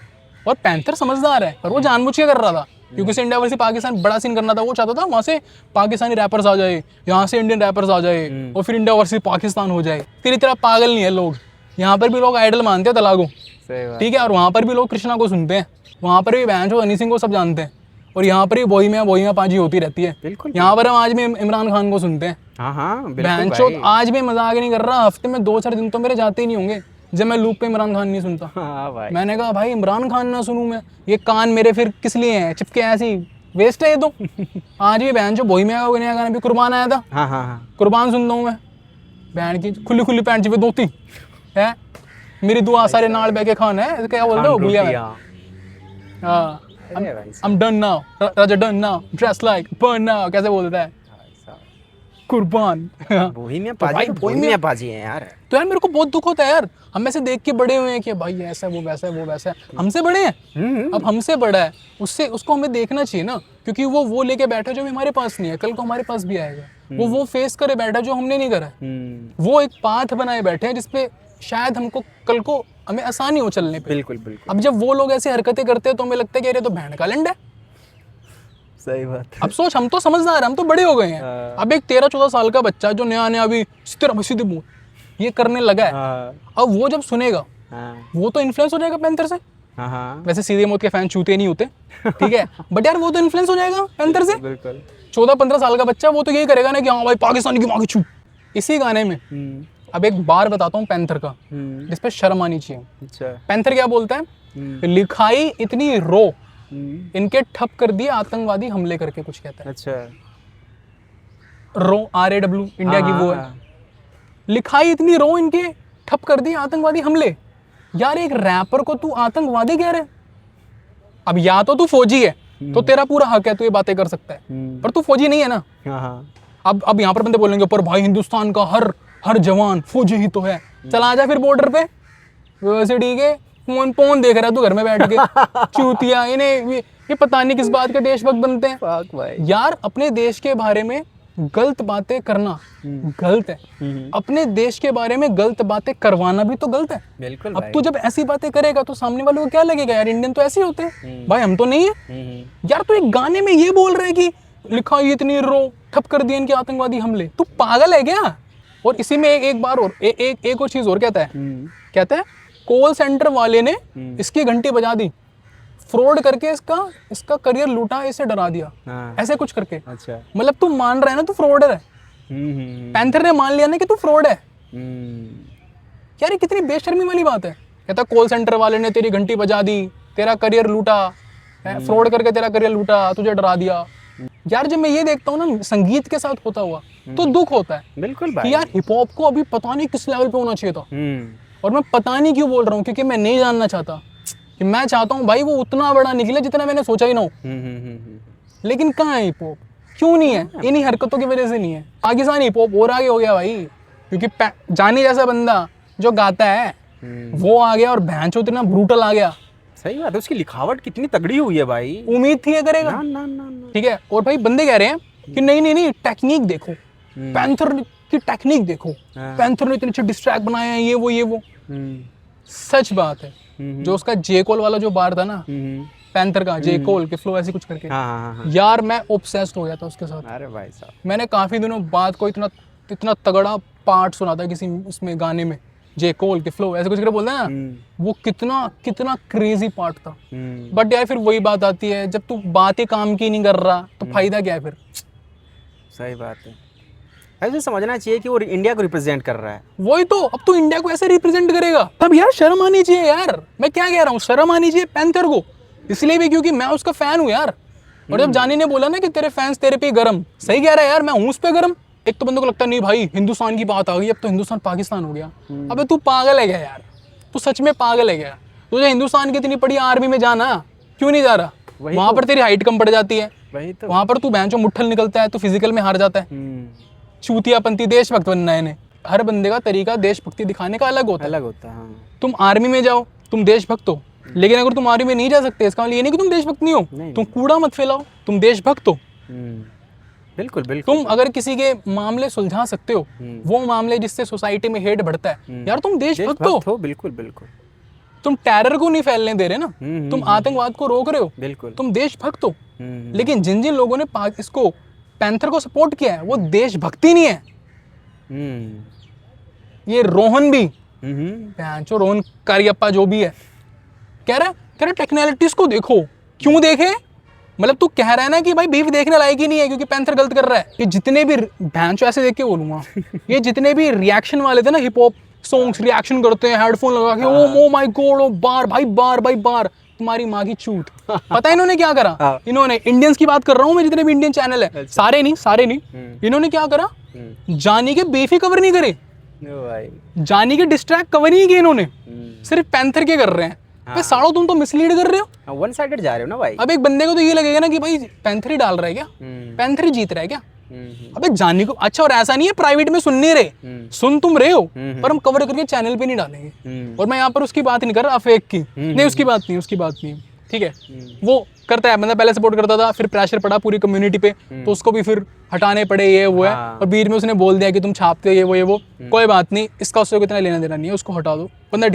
Speaker 1: और पैंथर समझदार है, पर वो जानबूझ के कर रहा था, क्योंकि उसे इंडिया वर्सेस पाकिस्तान बड़ा सीन करना था। वो चाहता था वहां से पाकिस्तानी रैपर्स आ जाए, यहाँ से इंडियन रैपर्स आ जाए, और फिर इंडिया वर्सेस पाकिस्तान हो जाए। तेरी तरह पागल नहीं है लोग, यहाँ पर भी लोग आइडल मानते हैं तलाक को, ठीक है, और वहाँ पर भी लोग कृष्णा को सुनते हैं, वहाँ पर भी बहन जो हनी सिंह को सब जानते हैं, और यहाँ पर भी बोहिमिया पाजी होती रहती है।
Speaker 2: बिल्कुल।
Speaker 1: यहाँ पर हम आज भी इमरान खान को सुनते हैं।
Speaker 2: हाँ
Speaker 1: बहन चो आज भी, मजाक नहीं कर रहा, हफ्ते में 2-4 दिन तो मेरे जाते ही नहीं होंगे जब मैं लूप पे इमरान खान नहीं सुनता।
Speaker 2: हाँ भाई।
Speaker 1: मैंने कहा भाई इमरान खान ना सुनूं मैं, ये कान मेरे फिर किस लिए हैं, चिपके ऐसी वेस्ट है ये तो। आज भी बहन जो बोहिमिया का नया गाना भी कुर्बान आया था,
Speaker 2: हाँ
Speaker 1: कुर्बान सुनता हूँ मैं, बहन की खुली खुली पैंट जिवे धोती है, मेरी दुआ सारे नाल बह के खान है, क्या बोलते हो भूलिया मैं। हाँ, I'm done now, Raja done now, dress like burn now, कैसे बोलता है, कुर्बान।
Speaker 2: बोहिमिया पाजी है यार।
Speaker 1: तो यार मेरे को बहुत दुख होता है यार, हम ऐसे देख के बड़े हुए हैं कि भाई ऐसा है, वो वैसा है, वो वैसा है, हमसे बड़े हैं, अब हमसे बड़ा है, उसको हमें देखना चाहिए ना, क्योंकि वो लेके बैठा जो भी हमारे पास नहीं है, कल को हमारे पास भी आएगा। वो फेस करे बैठा जो हमने नहीं करा, वो एक पाथ बनाए बैठे हैं जिसपे शायद हमको कल को हमें आसानी हो चलने पे।
Speaker 2: बिल्कुल बिल्कुल।
Speaker 1: अब जब वो लोग ऐसी हरकतें करते हैं तो हमें लगता है कि अरे तो बहन का लंड है।
Speaker 2: सही बात।
Speaker 1: अब सोच, हम तो समझदार हैं, हम तो बड़े हो गए हैं। अब एक 13-14 साल का बच्चा जो नया अभी सीधे मुंह ये करने लगा है, अब वो जब सुनेगा वो तो इन्फ्लुएंस हो जाएगा पैंथर से। वैसे सीधे मौत के फैन चूते नहीं होते, ठीक है, बट यार वो तो इन्फ्लुएंस हो जाएगा पैंथर से। 14-15 साल का बच्चा वो तो यही करेगा ना कि हाँ भाई पाकिस्तान की माँ की छू। इसी गाने में अब एक बार बताता हूँ पैंथर का, जिस पे शर्म आनी चाहिए। पैंथर क्या बोलता है, लिखाई इतनी रो इनके ठप कर दिए आतंकवादी हमले करके, कुछ कहता है।
Speaker 2: अच्छा,
Speaker 1: रो RAW इंडिया की वो है, लिखाई इतनी रो इनके ठप कर दिए आतंकवादी हमले। यार एक रैपर को तू आतंकवादी कह रहे, अब या तो तू फौजी है तो तेरा पूरा हक है, तू ये बातें कर सकता है, पर तू फौजी नहीं है ना। अब यहाँ पर बंदे बोलेंगे पर भाई हिंदुस्तान का हर जवान फौजी ही तो है। चला आजा फिर बॉर्डर पे, वैसे ठीक है, फोन देख रहा है तू घर में बैठ के, चूतिया, इन्हें ये पता नहीं किस बात के देशभक्त बनते हैं। यार अपने देश के बारे में गलत बातें करना गलत है, अपने देश के बारे में गलत बातें करवाना भी तो गलत है।
Speaker 2: बिल्कुल।
Speaker 1: अब तू जब ऐसी बातें करेगा तो सामने वालों को क्या लगेगा, यार इंडियन तो ऐसे होते हैं, भाई हम तो नहीं है। यार तू एक गाने में ये बोल रहा है कि लिखाई इतनी रो ठप कर दिए इनके आतंकवादी हमले, तू पागल है क्या? और इसी में एक बार और एक और चीज और कहता है कॉल सेंटर वाले ने इसकी घंटी बजा दी, फ्रॉड करके इसका करियर लूटा, इसे डरा दिया, ऐसे कुछ करके। अच्छा, मतलब तू मान रहा है ना तू फ्रॉडर है। पैंथर ने मान लिया ना कि तू फ्रॉड है। यार ये कितनी बेशर्मी वाली बात है। कहता कॉल सेंटर वाले ने तेरी घंटी बजा दी, तेरा करियर लूटा, फ्रॉड करके तेरा करियर लूटा, तुझे डरा दिया। यार जब मैं ये देखता हूँ ना संगीत के साथ होता हुआ तो दुख होता है।
Speaker 2: बिल्कुल
Speaker 1: भाई। कि यार हिप हॉप को अभी पता नहीं किस लेवल पे होना चाहिए था, और मैं पता नहीं क्यों बोल रहा हूँ, क्योंकि मैं नहीं जानना चाहता, कि मैं चाहता हूँ भाई वो उतना बड़ा निकले जितना मैंने सोचा ही ना हो। लेकिन कहाँ है हिप हॉप, क्यों नहीं है? इन्हीं हरकतों की वजह से नहीं है। पाकिस्तान हिप हॉप और आगे हो गया भाई, क्योंकि जानी जैसा बंदा जो गाता है वो आ गया, और भैंचो इतना ब्रूटल आ गया।
Speaker 2: सही बात है, उसकी लिखावट कितनी तगड़ी हुई है भाई,
Speaker 1: उम्मीद थी ये करेगा ना। ठीक है, और भाई बंदे कह रहे हैं कि नहीं टेक्निक देखो, पैंथर की टेक्निक देखो, पैंथर ने इतने अच्छे डिस्ट्रैक्ट बनाए हैं, ये वो। सच बात है, जो उसका जे कॉल वाला जो बार था ना, पैंथर का, जे कोल के फ्लो ऐसे कुछ करके।
Speaker 2: हाँ।
Speaker 1: यार मैं ऑब्सेस्ड हो गया था उसके साथ।
Speaker 2: अरे भाई साहब,
Speaker 1: मैंने काफी दिनों बाद को इतना तगड़ा पार्ट सुना था किसी उसमें गाने में, जे कोल के फ्लो ऐसे कुछ करके बोलते हैं ना, वो कितना क्रेजी पार्ट था। बट यार फिर वही बात आती है, जब तू बात ही काम की नहीं कर रहा तो फायदा क्या है फिर।
Speaker 2: सही बात है। ऐसे समझना चाहिए कि वो इंडिया को रिप्रेजेंट कर रहा है।
Speaker 1: वही तो, अब तू इंडिया को ऐसे रिप्रेजेंट करेगा तब यार शर्म आनी चाहिए यार। मैं क्या कह रहा हूँ, शर्म आनी चाहिए पैंथर को, इसलिए भी क्योंकि मैं उसका फैन हूँ यार। और जब जानी ने बोला ना कि तेरे फैंस तेरे पे गरम, सही कह रहा है यार, मैं हूँ उस पे गरम। एक तो बंदे को लगता नहीं भाई हिंदुस्तान की बात आ गई, अब तो हिंदुस्तान पाकिस्तान हो गया। अबे तू पागल है क्या यार, तू सच में पागल है क्या? तुझे हिंदुस्तान की इतनी बड़ी आर्मी में जाना, क्यों नहीं जा रहा? वहां पर तेरी हाइट कम पड़ जाती है,
Speaker 2: वही तो।
Speaker 1: वहां पर तू बैंचो मुट्ठल निकलता है, तू फिजिकल में हार जाता है। चूतियापंथी, देशभक्त बनना है इन्हें। हर बंदे का तरीका देशभक्ति दिखाने का अलग होता है।
Speaker 2: हाँ।
Speaker 1: तुम आर्मी में जाओ, तुम देशभक्त हो, लेकिन अगर तुम आर्मी में नहीं जा सकते इसका मतलब ये नहीं कि तुम देशभक्त नहीं हो। तुम कूड़ा मत फैलाओ, तुम देशभक्त हो।
Speaker 2: बिल्कुल।
Speaker 1: तुम अगर किसी के मामले सुलझा सकते हो, वो मामले जिससे सोसाइटी में हेट बढ़ता है, यार तुम देशभक्त हो।
Speaker 2: बिल्कुल।
Speaker 1: तुम टेरर को नहीं फैलने दे रहे ना, तुम आतंकवाद को रोक रहे हो,
Speaker 2: बिल्कुल।
Speaker 1: तुम देशभक्त हो। लेकिन जिन जिन लोगों ने इसको पैंथर को सपोर्ट किया है वो देशभक्ति नहीं है। ये रोहन भी, जो रोहन कारियप्पा जो भी है, कह रहा टेक्निकलिटीज को देखो। क्यों देखे? मतलब तू कह रहा है ना कि भाई बीफ देखने लायक ही नहीं है क्योंकि पैंथर गलत कर रहा है। ये जितने भी भैंचो ऐसे देख के बोलूंगा, ये जितने भी रिएक्शन वाले थे ना, हिप हॉप सॉन्ग्स रिएक्शन करते हैं हेडफोन लगा के, ओ माय गॉड, ओ बार, तुम्हारी माँ की चूत। पता है इन्होंने क्या करा? इन्होंने, इंडियंस की बात कर रहा हूँ मैं, जितने भी इंडियन चैनल है, सारे नहीं, इन्होंने क्या करा, जानी के बीफ ही कवर नहीं करे, जानी के डिस्ट्रैक्ट कवर नहीं किए इन्होंने, सिर्फ पैंथर के कर रहे हैं। साड़ो तुम तो मिसलीड कर रहे हो,
Speaker 2: वन साइडेड जा रहे हो ना भाई।
Speaker 1: अब एक बंदे को तो ये लगेगा ना कि भाई पैंथर ही डाल रहा है क्या, पैंथर ही जीत रहा है क्या। अबे जानी को अच्छा, और ऐसा नहीं है प्राइवेट में सुन नहीं रहे, सुन तुम रहे हो, पर हम कवर करके चैनल पे नहीं डालेंगे। और मैं यहाँ पर उसकी बात नहीं कर रहा फेक की, नहीं उसकी बात नहीं, ठीक है। वो करता है बंदा, पहले सपोर्ट करता था, फिर प्रेशर पड़ा पूरी कम्युनिटी पे, तो उसको भी फिर हटाने पड़े, ये वो है। और बीच में उसने बोल दिया कि तुम छापते हो ये वो, कोई बात नहीं, इसका उससे इतना लेना देना नहीं है, उसको हटा दो, बंदा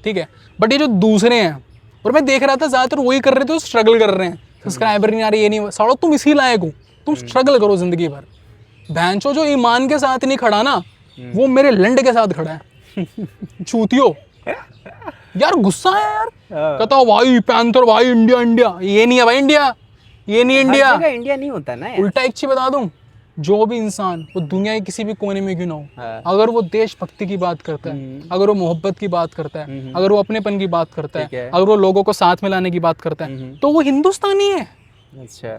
Speaker 1: ठीक है। बट ये जो दूसरे हैं, और मैं देख रहा था ज्यादातर वही कर रहे थे, स्ट्रगल कर रहे हैं, सब्सक्राइबर नहीं आ रहे, ये नहीं, साड़ो तुम इसी लायक हो, तुम स्ट्रगल करो जिंदगी भर। भैंचो जो ईमान के साथ नहीं खड़ा ना, वो मेरे लंड के साथ खड़ा है। चूतियो यार, गुस्सा है यार, कहता हूँ भाई पैंथर भाई इंडिया, ये नहीं है भाई इंडिया, ये नहीं इंडिया
Speaker 2: नहीं होता ना।
Speaker 1: उल्टा एक चीज बता दूं, जो भी इंसान वो दुनिया के किसी भी कोने में क्यों ना हो, अगर वो देशभक्ति की बात करता है, अगर वो मोहब्बत की बात करता है, अगर वो अपनेपन की बात करता है, अगर वो लोगों को साथ में लाने की बात करता है, तो वो हिंदुस्तानी है।
Speaker 2: अच्छा,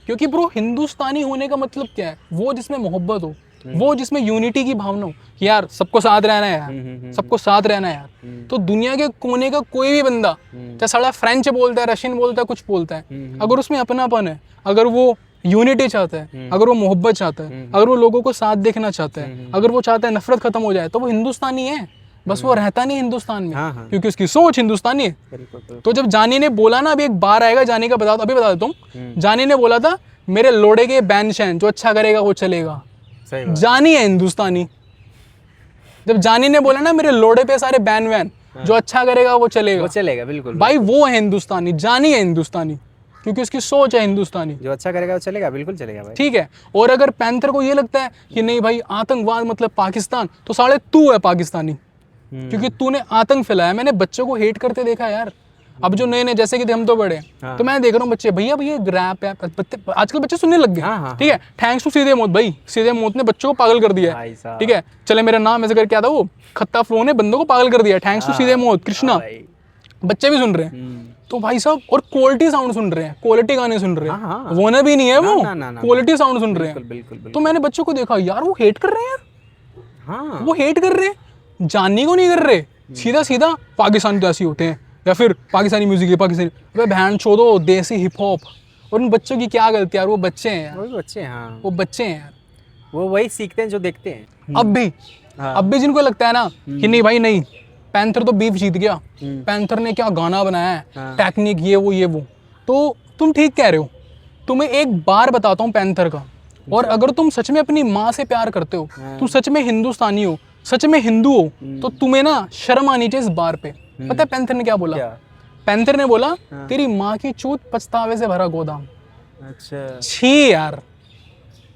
Speaker 1: क्योंकि ब्रो हिंदुस्तानी होने का मतलब क्या है? वो जिसमें मोहब्बत हो, वो जिसमें यूनिटी की भावना हो, यार सबको साथ रहना है यार, सबको साथ रहना है यार। तो दुनिया के कोने का कोई भी बंदा, चाहे साला फ्रेंच बोलता है, रशियन बोलता है, कुछ बोलता है, अगर उसमें अपनापन है, अगर वो यूनिटी चाहता है, अगर वो मोहब्बत चाहता है, अगर वो लोगों को साथ देखना चाहता है, अगर वो चाहता है नफरत खत्म हो जाए, तो वो हिंदुस्तानी है। बस वो रहता नहीं हिंदुस्तान में, क्योंकि उसकी सोच हिंदुस्तानी है। तो जब जानी ने बोला ना, अभी एक बार आएगा जानी का, अभी बता देता हूँ, जानी ने बोला था मेरे लोड़े के बैन शैन, जो अच्छा करेगा वो चलेगा। जानी है हिंदुस्तानी। जब जानी ने बोला ना मेरे लोड़े पे सारे बैन वैन, जो अच्छा करेगा वो चलेगा,
Speaker 2: बिल्कुल
Speaker 1: भाई वो है हिंदुस्तानी, जानी है हिंदुस्तानी, क्योंकि उसकी सोच है हिंदुस्तानी,
Speaker 2: जो अच्छा करेगा वो चलेगा, बिल्कुल चलेगा भाई।
Speaker 1: ठीक है। और अगर पैंथर को ये लगता है कि नहीं भाई आतंकवाद मतलब पाकिस्तान, तो साले तू है पाकिस्तानी, क्योंकि तूने आतंक फैलाया। मैंने बच्चों को हेट करते देखा यार। अब जो नए जैसे कि हम तो बड़े, तो मैं देख रहा हूँ बच्चे, भैया रैप है, आजकल बच्चे सुनने लग गए, ठीक है। थैंक्स टू सीधे मौत, भाई सीधे मौत ने बच्चों को पागल कर दिया है, ठीक है। चले मेरा नाम ऐसे करके आता, वो खत्ता फ्लो ने बंदों को पागल कर दिया, थैंक्स टू सीधे मौत, कृष्णा। बच्चे भी सुन रहे हैं, तो भाई साहब, और क्वालिटी साउंड सुन रहे हैं, क्वालिटी गाने सुन रहे हैं, वो ना भी नहीं है, वो क्वालिटी साउंड सुन रहे हैं। तो मैंने बच्चों को देखा यार, वो हेट कर रहे हैं यार, वो हेट कर रहे हैं, जानने को नहीं कर रहे, सीधा सीधा पाकिस्तानी तो ऐसे होते हैं, या फिर पाकिस्तानी म्यूजिक है, पाकिस्तानी, अबे बहन छोड़ो देसी हिप हॉप। और उन बच्चों की क्या गलती यार, वो बच्चे हैं यार, वो बच्चे हैं यार,
Speaker 2: वो वही सीखते हैं जो देखते हैं।
Speaker 1: अब भी जिनको लगता है ना कि नहीं भाई नहीं, पैंथर तो बीफ जीत गया, पैंथर ने क्या गाना बनाया है, टेक्निक ये वो, तो तुम ठीक कह रहे हो। तुम्हें एक बार बताता हूँ पैंथर का, और अगर तुम सच में अपनी माँ से प्यार करते हो, तुम सच में हिंदुस्तानी हो, सच में हिंदू हो, तो तुम्हें ना शर्म आनी चाहिए इस बार पे। पता है पैंथर ने क्या बोला? पैंथर ने बोला तेरी माँ की चूत पछतावे से भरा गोदाम।
Speaker 2: अच्छा
Speaker 1: छी यार,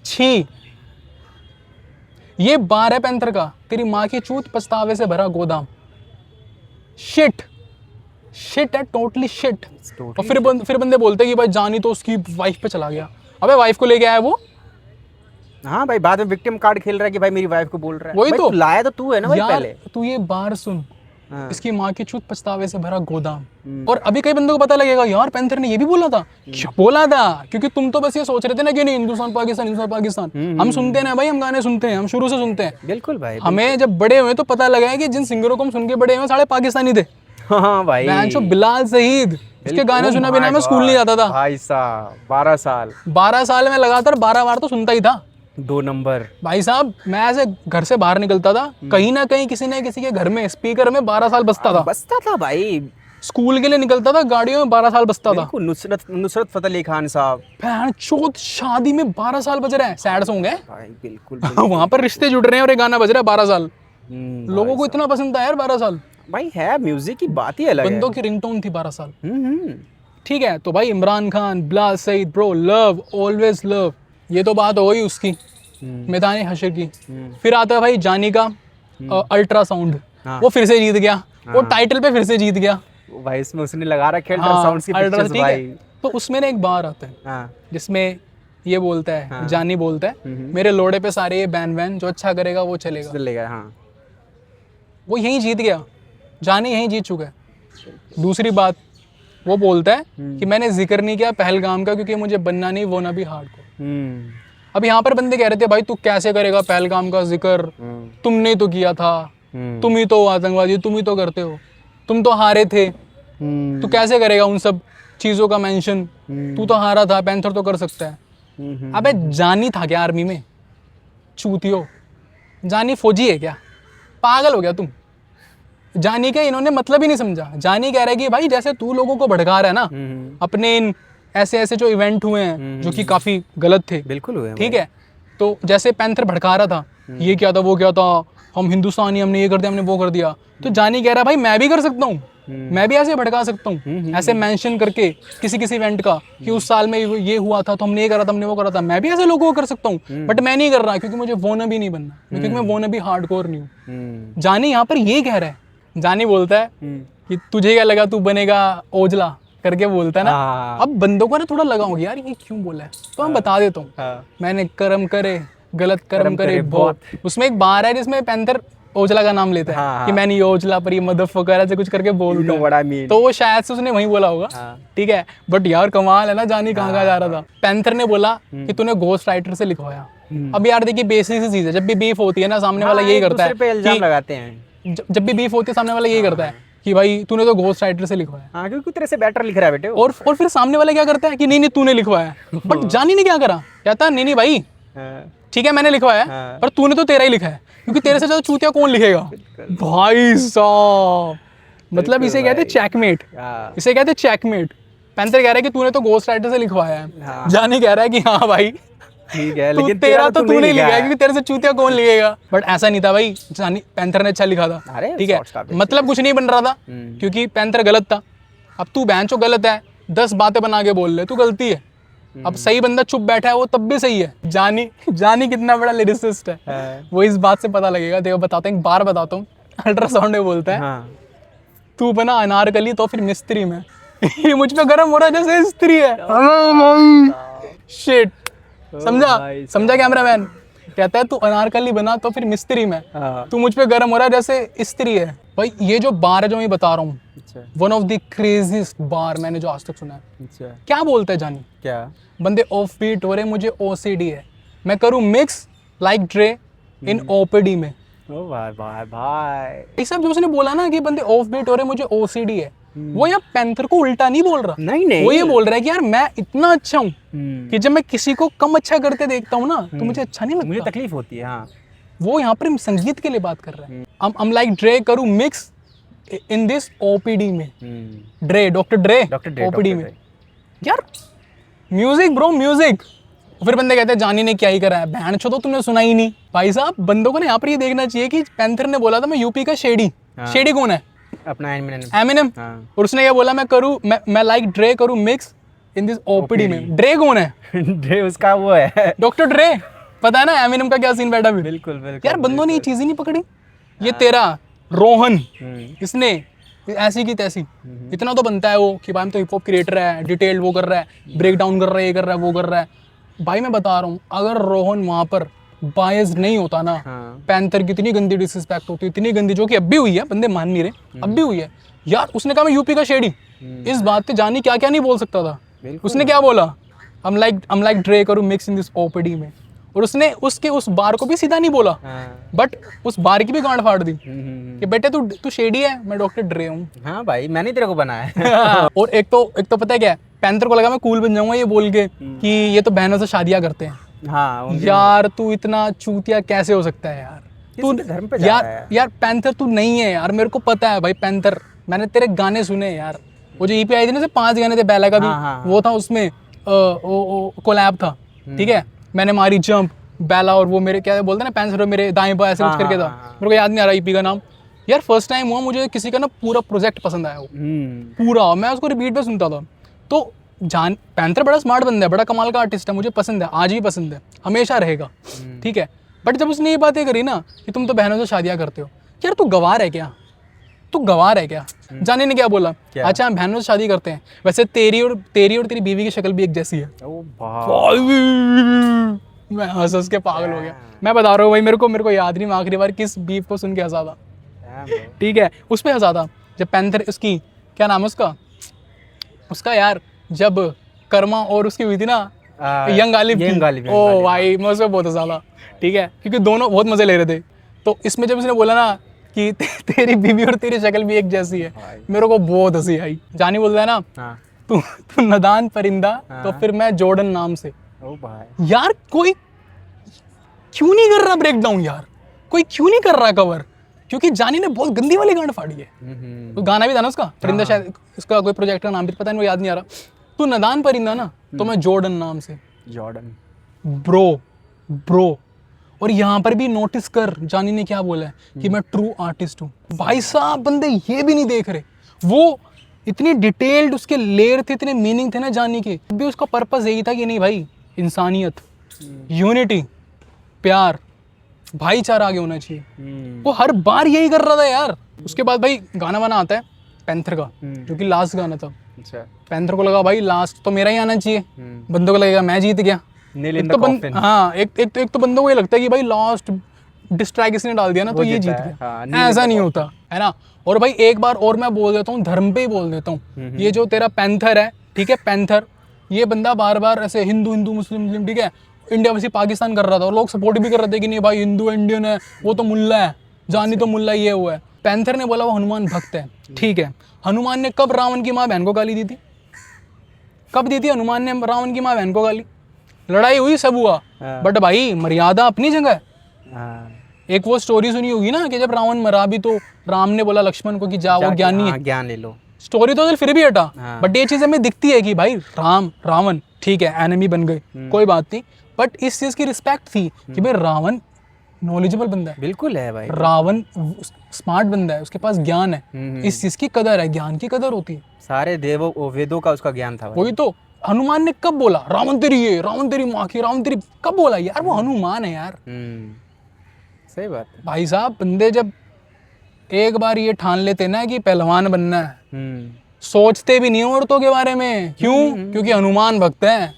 Speaker 1: छी। ये बार है पैंथर का, तेरी माँ की चूत पछतावे से भरा गोदाम। शिट, शिट है, टोटली शिट। और फिर बंदे बोलते हैं कि भाई जानी तो उसकी वाइफ पे चला गया। अबे वाइफ को लेके आया वो।
Speaker 2: हाँ भाई, बाद में विक्टिम कार्ड खेल रहा है कि भाई मेरी वाइफ को बोल रहा है।
Speaker 1: वही तो
Speaker 2: लाया तो तू है ना भाई
Speaker 1: यार,
Speaker 2: पहले।
Speaker 1: तू ये बार सुन,
Speaker 2: हाँ।
Speaker 1: इसकी माँ की चूत पछतावे से भरा गोदाम। और अभी कई बंदों को पता लगेगा यार पैंथर ने ये भी बोला था। क्या बोला था? क्योंकि तुम तो बस ये सोच रहे थे ना कि नहीं हिंदुस्तान पाकिस्तान, हिंदुस्तान पाकिस्तान। हम सुनते हैं ना भाई, हम गाने सुनते हैं, हम शुरू से सुनते हैं।
Speaker 2: बिल्कुल भाई।
Speaker 1: हमें जब बड़े हुए तो पता लगा है कि जिन सिंगरों को हम सुन के बड़े हुए सारे पाकिस्तानी थे।
Speaker 2: हाँ भाई,
Speaker 1: बिलाल सईद, इसके गाने सुना बिना मैं स्कूल नहीं जाता था
Speaker 2: भाई साहब। 12
Speaker 1: साल में लगातार 12 बार तो सुनता ही था।
Speaker 2: 2 नंबर
Speaker 1: भाई साहब, मैं ऐसे घर से बाहर निकलता था, कहीं ना कहीं किसी न किसी के घर में स्पीकर में 12 साल बजता था
Speaker 2: भाई।
Speaker 1: स्कूल के लिए निकलता था, गाड़ियों में 12 साल बजता था।
Speaker 2: नुसरत फतेह अली खान साहब,
Speaker 1: भैन चोद, शादी में 12 साल बज रहे हैं। सैड सॉन्ग है
Speaker 2: भाई। बिल्कुल
Speaker 1: वहां पर रिश्ते जुड़ रहे हैं और ये गाना बज रहा है 12 साल। लोगों को
Speaker 2: भाई
Speaker 1: इतना पसंद था यार 12 साल।
Speaker 2: भाई है, म्यूजिक की बात ही अलग है।
Speaker 1: बंदों की रिंगटोन थी 12 साल। ठीक है, तो भाई Imran Khan, Bilal Saeed, bro love, always love, ये तो बात हो गई उसकी, मैदानी हशर की। फिर आता है भाई जानी का अल्ट्रासाउंड। वो फिर से जीत गया, वो टाइटल पे फिर से जीत गया
Speaker 2: भाई। इसमें उसने लगा रखे अल्ट्रासाउंड की पिक्चर्स भाई।
Speaker 1: तो उसमें एक बार आता है जिसमें ये बोलता है, जानी बोलता है, मेरे लोड़े पे सारे ये बैन वैन, जो अच्छा करेगा वो चलेगा। वो यहीं जीत गया, जानी यहीं जीत चुका है। दूसरी बात वो बोलता है कि मैंने जिक्र नहीं किया पहलगाम का क्योंकि मुझे बनना नहीं वो ना भी हार्ड को। अब यहाँ पर बंदे कह रहे थे भाई तू कैसे करेगा पहलगाम का जिक्र, तुमने तो किया था, तुम ही तो आतंकवादी, तुम ही तो करते हो, तुम तो हारे थे, तू कैसे करेगा उन सब चीज़ों का मेंशन, तू तो हारा था, पैंथर तो कर सकता है। अबे जानी था क्या आर्मी में? चूतियो, जानी फौजी है क्या? पागल हो गया तुम? जानी का इन्होंने मतलब ही नहीं समझा। जानी कह रहा है कि भाई जैसे तू लोगों को भड़का रहा है ना अपने इन ऐसे ऐसे जो इवेंट हुए हैं जो कि काफ़ी गलत थे, बिल्कुल हुए, ठीक है, तो जैसे पैंथर भड़का रहा था, ये क्या था वो क्या था, हम हिंदुस्तानी, हमने ये कर दिया, हमने वो कर दिया, तो जानी कह रहा है भाई मैं भी कर सकता हूँ, मैं भी ऐसे भड़का सकता हूँ, ऐसे मेंशन करके किसी किसी इवेंट का कि उस साल में ये हुआ था तो हमने ये करा था, हमने वो करा था, मैं भी ऐसे लोगों को कर सकता हूँ, बट मैं नहीं कर रहा क्योंकि मुझे वो भी नहीं बनना, क्योंकि मैं वो भी हार्डकोर नहीं हूँ। जानी यहाँ पर ये कह रहा है। जानी बोलता है कि तुझे क्या लगा तू बनेगा ओजला करके बोलता है ना। अब बंदों को ना थोड़ा लगा होगा यार ये क्यों बोला है, तो मैं बता देता हूँ। मैंने कर्म करे, गलत कर्म करे बहुत। उसमें एक बार है जिसमें पैंथर ओजला का नाम लेता है कि मैंने ये ओजला पर ये मदरफकर ऐसे कुछ करके बोलता है, तो वो शायद से उसने वही बोला होगा, ठीक है। बट यार कमाल है ना, जानी कहाँ जा रहा था। पैंथर ने बोला कि तूने घोस्ट राइटर से लिखवाया। अब यार देखिए बेसिक सी चीज है, जब भी बीफ होती है ना सामने वाला यही करता है,
Speaker 2: लगाते हैं
Speaker 1: जब भी बीफ होती है सामने वाला यही करता है कि भाई तूने तो घोस्ट राइटर से लिखवाया,
Speaker 2: क्योंकि तेरे से बेटर लिख रहा है बेटे।
Speaker 1: और फिर सामने वाला क्या करता है कि नहीं तूने लिखवाया। बट जानी ने क्या करा, कहता है नहीं भाई ठीक है मैंने लिखवाया पर तूने तो तेरा ही लिखा है, क्योंकि तेरे से ज्यादा चूतिया कौन लिखेगा भाई साहब। मतलब इसे कहते हैं चेकमेट, इसे कहते हैं चेकमेट। पैंथर कह रहा है कि तूने तो घोस्ट राइटर से लिखवाया है, जानी कह रहा है कि हाँ भाई
Speaker 2: ठीक है, लेकिन
Speaker 1: तेरा तो तूने लिखा है क्योंकि तेरे से चूतिया कौन लिखेगा। बट ऐसा नहीं था भाई, जानी पैंथर ने अच्छा लिखा था, ठीक है, मतलब कुछ नहीं बन रहा था क्योंकि पैंथर गलत था। अब तू बैंचो गलत है, 10 बातें बना के बोल ले, तू गलती है। अब सही बंदा चुप बैठा है वो तब भी सही है। जानी कितना बड़ा लिरिसिस्ट है वो इस बात से पता लगेगा। देखो बताता हूँ, एक बार बताता हूँ। अल्ट्रासाउंड में बोलता है तू बना अनारकली तो फिर मिस्त्री में। ये मुझ पे गर्म हो रहा है जैसे स्त्री है। शिट, समझा कैमरामैन? कहता है तू अनारकली बना तो फिर मिस्त्री में, तू मुझ पे गर्म हो रहा है जैसे स्त्री है। भाई ये जो बार है जो मैं बता रहा हूँ, वन ऑफ द क्रेजीस्ट बार मैंने जो आज तक सुना है। क्या बोलता है जानी, क्या बंदे ऑफ बीट हो रहे, मुझे ओसीडी है, मैं करूँ मिक्स लाइक ड्रे इन ओपीडी में।
Speaker 2: ओ भाई
Speaker 1: ये सब जो उसने बोला ना कि बंदे ऑफ बीट हो रहे मुझे ओसीडी है, वो यार पैंथर को उल्टा नहीं बोल रहा।
Speaker 2: नहीं
Speaker 1: वो ये बोल रहा है कि यार मैं इतना अच्छा हूँ कि जब मैं किसी को कम अच्छा करते देखता हूँ ना तो मुझे अच्छा नहीं लगता,
Speaker 2: मुझे तकलीफ होती है। हाँ,
Speaker 1: वो यहाँ पर संगीत के लिए बात कर रहा है। I'm like ड्रे करूँ मिक्स इन दिस ओपीडी में। ड्रे, डॉक्टर ड्रे ओपीडी में। यार म्यूजिक ब्रो, म्यूजिक। फिर बंदे कहते हैं जानी ने क्या ही करा है, बहन छो तो तुमने सुना ही नहीं। भाई साहब बंदों को ना यहाँ पर ये देखना चाहिए कि पैंथर ने बोला था मैं यूपी का शेडी। शेडी कौन है?
Speaker 2: अपना एमिनेम।
Speaker 1: एमिनेम।
Speaker 2: हाँ।
Speaker 1: और उसने क्या बोला, मैं लाइक ड्रे करूँ मिक्स इन दिस ओपीडी में। ड्रे कौन है?
Speaker 2: ड्रे उसका वो है
Speaker 1: डॉक्टर ड्रे। पता है ना एमिनेम का क्या सीन बैठा भी?
Speaker 2: बिल्कुल बिल्कुल
Speaker 1: यार बंदों ने ये चीज़ ही नहीं पकड़ी। ये तेरा रोहन, इसने ऐसी की तैसी, इतना तो बनता है वो कि भाई हम तो हिप हॉप क्रिएटर है, डिटेल्ड वो कर रहा है, ब्रेक डाउन कर रहा है, ये कर रहा है, वो कर रहा है। भाई मैं बता रहा हूँ, अगर रोहन वहाँ पर बायस नहीं होता ना, पैंथर की इतनी गंदी डिसरिस्पेक्ट होती, इतनी गंदी, जो कि अब भी हुई है, बंदे मान नहीं रहे, अब भी हुई है यार। उसने कहा मैं यूपी का शेडी, इस बात पे जानी क्या क्या नहीं बोल सकता था। उसने क्या बोला, I'm like ड्रे करूँ मिक्स इन दिस ओपीडी में। और उसने उसके उस बार को भी सीधा नहीं बोला, बट उस बार की भी गांड फाड़ दी कि बेटे तू शेडी है, मैं डॉक्टर ड्रे हूँ।
Speaker 2: हाँ भाई मैंने तेरे को बनाया
Speaker 1: और एक तो पता है क्या है, पैंथर को लगा मैं कूल बन जाऊंगा ये बोल के कि ये तो बहनों से शादियां करते हैं।
Speaker 2: हाँ
Speaker 1: यार तू इतना चूतिया कैसे हो सकता है यार? तू
Speaker 2: धर्म पे
Speaker 1: यार पैंथर तू नहीं है यार, मेरे को पता है भाई पैंथर, मैंने तेरे गाने सुने यार। वो जो ईपी आई थी ना, 5 गाने थे, बेला का भी वो था, उसमें कोलैब था, ठीक है। मैंने मारी जंप, बेला और वो मेरे क्या बोलते हैं ना, पैंथर मेरे दाएं बाएं ऐसे कुछ करके था, मेरे को याद नहीं आ रहा ईपी का नाम। यार फर्स्ट टाइम हुआ मुझे किसी का ना पूरा प्रोजेक्ट पसंद आया, वो पूरा, मैं उसको रिपीट पे सुनता था। तो पैंथर बड़ा स्मार्ट बंदा है, बड़ा कमाल का आर्टिस्ट है, मुझे पसंद है, आज भी पसंद है, हमेशा रहेगा, ठीक है। बट जब उसने ये बातें करी ना कि तुम तो बहनों से शादियां करते हो, यार तू गवार है क्या? तू गवार है क्या? जाने ने क्या बोला, अच्छा हम बहनों से शादी करते हैं, वैसे तेरी और तेरी बीवी की शक्ल भी एक जैसी है। मैं हंस के पागल हो गया। मैं बता रहा हूँ भाई, मेरे को याद नहीं मैं आखिरी बार किस बीफ को सुन के हंसा था, ठीक है। उस पर हंसा था जब पैंथर, उसकी क्या नाम है उसका यार, जब कर्मा और उसकी हुई थी ना यंग गालिब, ओ भाई मैं उसमें बहुत हंसा था, ठीक है, क्योंकि दोनों बहुत मजे ले रहे थे। तो इसमें जब उसने बोला ना कि तेरी बीवी और तेरी शक्ल भी एक जैसी है, मेरे को बहुत हंसी आई। जानी बोलता है ना, तू नदान परिंदा, तो फिर मैं जॉर्डन नाम से।
Speaker 2: ओ भाई
Speaker 1: यार कोई क्यों नहीं कर रहा ब्रेक डाउन यार, कोई क्यों नहीं कर रहा कवर? क्योंकि जानी ने बहुत गंदी वाली गांड फाड़ी है। तो गाना भी था ना उसका परिंदा, शायद उसका कोई प्रोजेक्ट का नाम भी पता नहीं, वो याद नहीं आ रहा। तू नदान परिंदा ना, तो मैं जॉर्डन नाम से।
Speaker 2: Jordan
Speaker 1: bro. और यहाँ पर भी नोटिस कर जानी ने क्या बोला है कि मैं ट्रू आर्टिस्ट हूँ। भाई साहब बंदे ये भी नहीं देख रहे, वो इतनी डिटेल्ड उसके लेयर थे, इतने मीनिंग थे ना जानी के, भी उसका पर्पस यही था कि नहीं भाई, इंसानियत, यूनिटी, प्यार, भाईचारा आगे होना चाहिए। वो हर बार यही कर रहा था यार। उसके बाद भाई गाना वाना आता है पैंथर का, जो कि लास्ट गाना था। पैंथर को लगा भाई लास्ट तो मेरा ही आना चाहिए, बंदों को लगेगा मैं जीत गया। हाँ, एक तो बंदों को ये लगता है कि भाई लास्ट डिस्ट्रैक्ट इसने डाल दिया ना तो ये जीत गया, ऐसा नहीं होता है ना। और भाई एक बार और मैं बोल देता हूँ, धर्म पे ही बोल देता हूँ, ये जो तेरा पैंथर है, ठीक है, पैंथर, ये बंदा बार बार ऐसे हिंदू मुस्लिम, ठीक है, इंडिया वैसे पाकिस्तान कर रहा था, और लोग सपोर्ट भी कर रहे थे कि नहीं भाई हिंदू इंडियन है, वो तो मुल्ला है, जानी तो मुल्ला ये हुआ है। पैंथर ने बोला वो हनुमान भक्त है, ठीक है। हनुमान ने कब रावण की माँ बहन को गाली दी थी? कब दी थी हनुमान ने रावण की माँ बहन को गाली? लड़ाई हुई, सब हुआ, बट भाई मर्यादा अपनी जगह। एक वो स्टोरी सुनी होगी ना कि जब रावण मरा भी तो राम ने बोला लक्ष्मण को कि जाओ ज्ञानी है,
Speaker 2: ज्ञान ले लो।
Speaker 1: स्टोरी तो फिर भी हटा, बट ये चीज हमें दिखती है कि भाई रावण ठीक है एनिमी बन गए, कोई बात नहीं, बट इस चीज की रिस्पेक्ट थी कि भाई रावण नॉलेजेबल बंदा है,
Speaker 2: बिल्कुल है भाई,
Speaker 1: रावण स्मार्ट बंदा है, उसके पास ज्ञान है, इस चीज की कदर है, ज्ञान की कदर होती है।
Speaker 2: सारे देवों वेदों का उसका ज्ञान था।
Speaker 1: वही तो हनुमान ने कब बोला रावण तेरी ये, रावण तेरी माँ की, रावण तेरी, कब बोला यार? वो हनुमान है यार।
Speaker 2: सही बात है
Speaker 1: भाई साहब, बंदे जब एक बार ये ठान लेते ना कि पहलवान बनना है, सोचते भी नहीं औरतों के बारे में। क्यों? क्योंकि हनुमान भक्त है।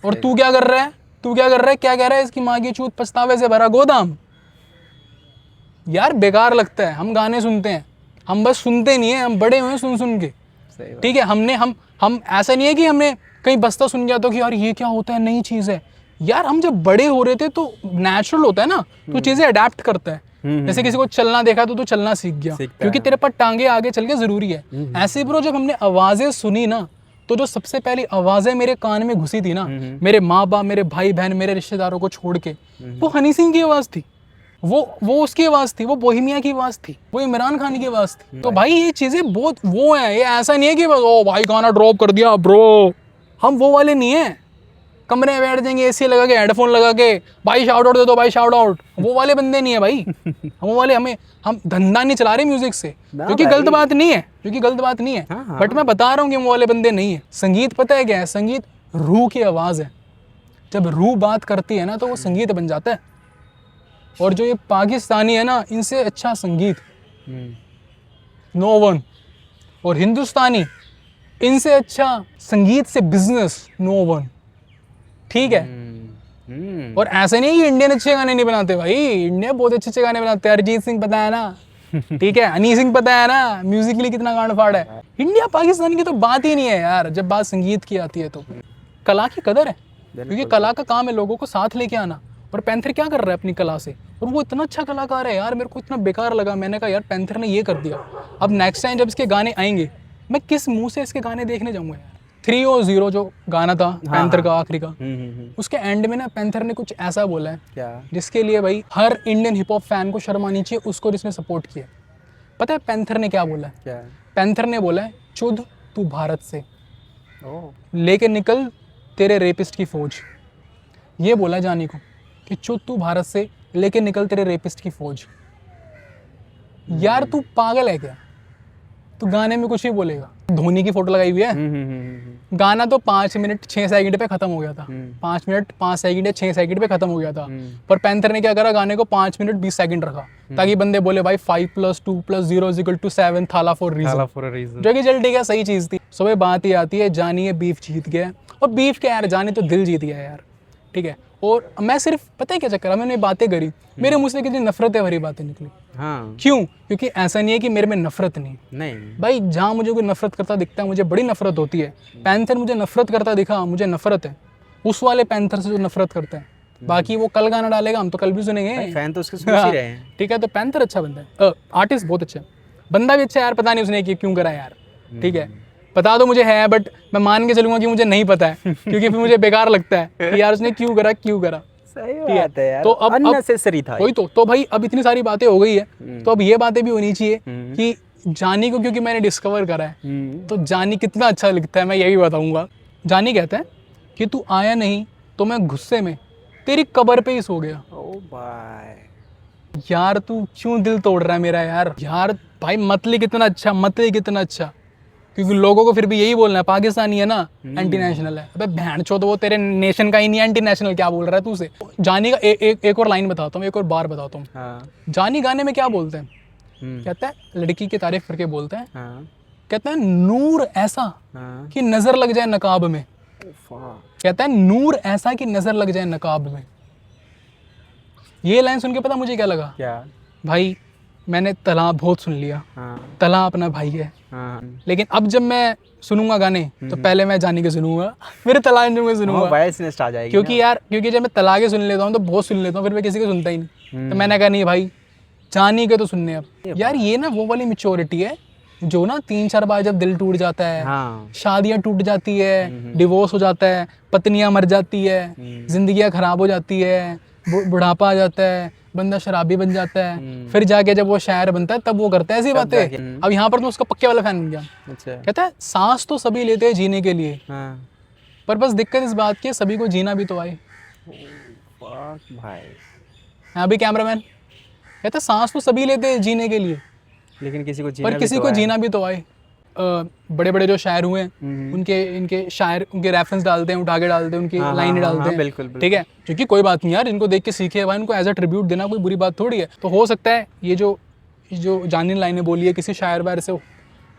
Speaker 1: और तू क्या कर रहा है? क्या कह रहा है? इसकी माँ की चूत पछतावे से भरा गोदाम। यार बेकार लगता है। हम गाने सुनते हैं, हम बस सुनते नहीं है, हम बड़े हुए सुन के, ठीक है। हम ऐसा नहीं है कि हमने कहीं बस्ता सुन गया तो कि यार ये क्या होता है, नई चीज़ है। यार हम जब बड़े हो रहे थे तो नेचुरल होता है ना, तो चीज़ें अडेप्ट करता है। जैसे किसी को चलना देखा तो तू चलना सीख गया, क्योंकि तेरे पर टांगे आगे चल के जरूरी है। ऐसे ब्रो जब हमने आवाज़ें सुनी ना, तो जो सबसे पहली आवाज़ें मेरे कान में घुसी थी ना, मेरे माँ बाप, मेरे भाई बहन, मेरे रिश्तेदारों को छोड़ के, वो हनी सिंह की आवाज़ थी, वो उसकी आवाज़ थी, वो बोहेमिया की आवाज़ थी, वो इमरान खान की आवाज़ थी। तो भाई ये चीज़ें बहुत वो हैं, ये ऐसा नहीं है कि बस ओ भाई गाना ड्रॉप कर दिया ब्रो, हम वो वाले नहीं हैं। कमरे में बैठ जाएंगे एसी लगा के हेडफोन लगा के, भाई शाउट आउट दे दो भाई शाउट आउट। वो वाले बंदे नहीं है भाई। वो वाले हम धंधा नहीं चला रहे म्यूजिक से, क्योंकि गलत बात नहीं है, क्योंकि गलत बात नहीं है, बट मैं बता रहा हूँ कि वो वाले बंदे नहीं है। संगीत पता है क्या है? संगीत रूह की आवाज़ है। जब रूह बात करती है ना तो वो संगीत बन जाता है। और जो ये पाकिस्तानी है ना, इनसे अच्छा संगीत नो वन। और हिंदुस्तानी, इनसे अच्छा संगीत से बिजनेस नो वन। ठीक है। और ऐसे नहीं कि इंडियन अच्छे गाने नहीं बनाते भाई, इंडिया बहुत अच्छे गाने बनाते हैं। अरिजीत सिंह पता है ना, ठीक है, हनी सिंह पता है ना, म्यूजिकली कितना गांड फाड़ है। इंडिया पाकिस्तान की तो बात ही नहीं है यार, जब बात संगीत की आती है तो। कला की कदर है, क्योंकि कला का काम है लोगों को साथ लेके आना। और पैंथर क्या कर रहा है अपनी कला से, और वो इतना अच्छा कलाकार है यार, मेरे को इतना बेकार लगा। मैंने कहा यार पैंथर ने ये कर दिया, अब नेक्स्ट टाइम जब इसके गाने आएंगे मैं किस मुंह से इसके गाने देखने जाऊंगा यार। 3-0 जो गाना था पैंथर का आखिरी का, उसके एंड में ना पैंथर ने कुछ ऐसा बोला है क्या, जिसके लिए भाई हर इंडियन हिप हॉप फैन को शर्म आनी चाहिए, उसको जिसने सपोर्ट किया। पता है पैंथर ने क्या बोला है? क्या? पैंथर ने बोला है, चुद तू भारत से लेके निकल तेरे रेपिस्ट की फौज। ये बोला जानी को कि चुद तू भारत से लेके निकल तेरे रेपिस्ट की फौज। यार तू पागल है क्या? तू गाने में कुछ ही बोलेगा। धोनी की फोटो लगाई हुई है, गाना तो 5 मिनट 6 सेकंड पे खत्म हो गया था। 5 मिनट 5 सेकंड या 6 सेकंड पे खत्म हो गया था। पर पैंथर ने क्या करा, गाने को 5 मिनट 20 सेकंड रखा, ताकि बंदे बोले भाई 5 + 2 + 0 = 7 थाला फॉर रीजन। जो कि चल ठीक है, सही चीज थी। सुबह बात ही आती है, जानी है बीफ जीत गया। और बीफ क्या यार, जानी तो दिल जीत गया यार, ठीक है। और मैं सिर्फ पता है क्या चक्कर है, मैंने बातें करी, मेरे मुंह से कितनी नफरत है भरी बातें निकली। हाँ। क्यों? क्योंकि ऐसा नहीं है कि मेरे में नफरत नहीं भाई, जहाँ मुझे कोई नफरत करता दिखता है मुझे बड़ी नफरत होती है। पैंथर मुझे नफरत करता दिखा, मुझे नफरत है उस वाले पैंथर से जो नफरत करता है। बाकी वो कल गाना डालेगा, हम तो कल भी सुनेंगे, फैन तो उसके सुन ही रहे हैं। ठीक है, तो पैंथर अच्छा बंदा है, आर्टिस्ट बहुत अच्छा है, बंदा भी अच्छा है यार। पता नहीं उसने क्यों करा यार, ठीक है, पता तो मुझे है, बट मैं मान के चलूंगा कि मुझे नहीं पता है, क्योंकि फिर मुझे बेकार लगता है कि यार उसने क्यों करा। सही बात है यार, तो अब अननेसेसरी था वही तो भाई अब इतनी सारी बातें हो गई है, तो अब ये बातें भी होनी चाहिए कि जानी को, क्योंकि मैंने डिस्कवर करा है, तो जानी कितना अच्छा लिखता है मैं यही बताऊंगा। जानी कहता है कि तू आया नहीं तो मैं गुस्से में तेरी कब्र पे ही सो गया। ओ भाई यार तू क्यों दिल तोड़ रहा है मेरा यार भाई, मतली कितना अच्छा, क्योंकि लोगों को फिर भी यही बोलना है पाकिस्तानी है ना, एंटी नेशनल है। अबे भैंचो, तो वो तेरे नेशन का ही नहीं, एंटी नेशनल क्या बोल रहा है तू उसे। जानी का एक और लाइन बताता हूँ, एक और बार बताता हूँ। हाँ। जानी गाने में क्या बोलते हैं, कहता है लड़की की तारीफ करके बोलते हैं, हाँ। कहता है नूर ऐसा कि नजर लग जाए नकाब में। कहता है नूर ऐसा कि नजर लग जाए नकाब में। ये लाइन सुन के पता मुझे क्या लगा? क्या भाई, मैंने तला बहुत सुन लिया, हाँ। तला अपना भाई है, हाँ। लेकिन अब जब मैं सुनूंगा गाने तो पहले मैं जानी के सुनूंगा, फिर तला में सुनूंगा, वायसनेस आ जाएगी। क्योंकि जब मैं तला के सुन लेता हूँ तो बहुत सुन लेता हूँ, फिर मैं किसी के सुनता ही नहीं। तो मैंने कहा नहीं भाई, जानी के तो सुनने। अब यार ये ना वो वाली मैच्योरिटी है जो ना 3-4 बार जब दिल टूट जाता है, हाँ। शादियां टूट जाती है, डिवोर्स हो जाता है, पत्नियां मर जाती है, जिंदगियां खराब हो जाती है, बुढ़ापा आ जाता है, बंदा शराबी बन जाता है, फिर जाके जब वो शायर बनता है तब वो करता है ऐसी बातें। अब यहाँ पर तो उसका पक्के वाला फैन बन गया। अच्छा। कहता है सांस तो सभी लेते हैं जीने के लिए, हाँ। पर बस दिक्कत इस बात की है सभी को जीना भी तो आए। भाई हाँ भी कैमरामैन कहता है सांस तो सभी लेते हैं जीने के लिए, लेकिन किसी को जीना भी तो आए। बड़े बड़े जो शायर हुए हैं उनके शायर उनके रेफरेंस डालते हैं, उठा के डालते हैं, उनकी लाइन डालते हैं, बिल्कुल। ठीक है, क्योंकि कोई बात नहीं यार, इनको देख के सीखे भाई, उनको एज अ ट्रिब्यूट देना कोई बुरी बात थोड़ी है। तो हो सकता है ये जो जानी लाइनें बोली है किसी शायर वायर से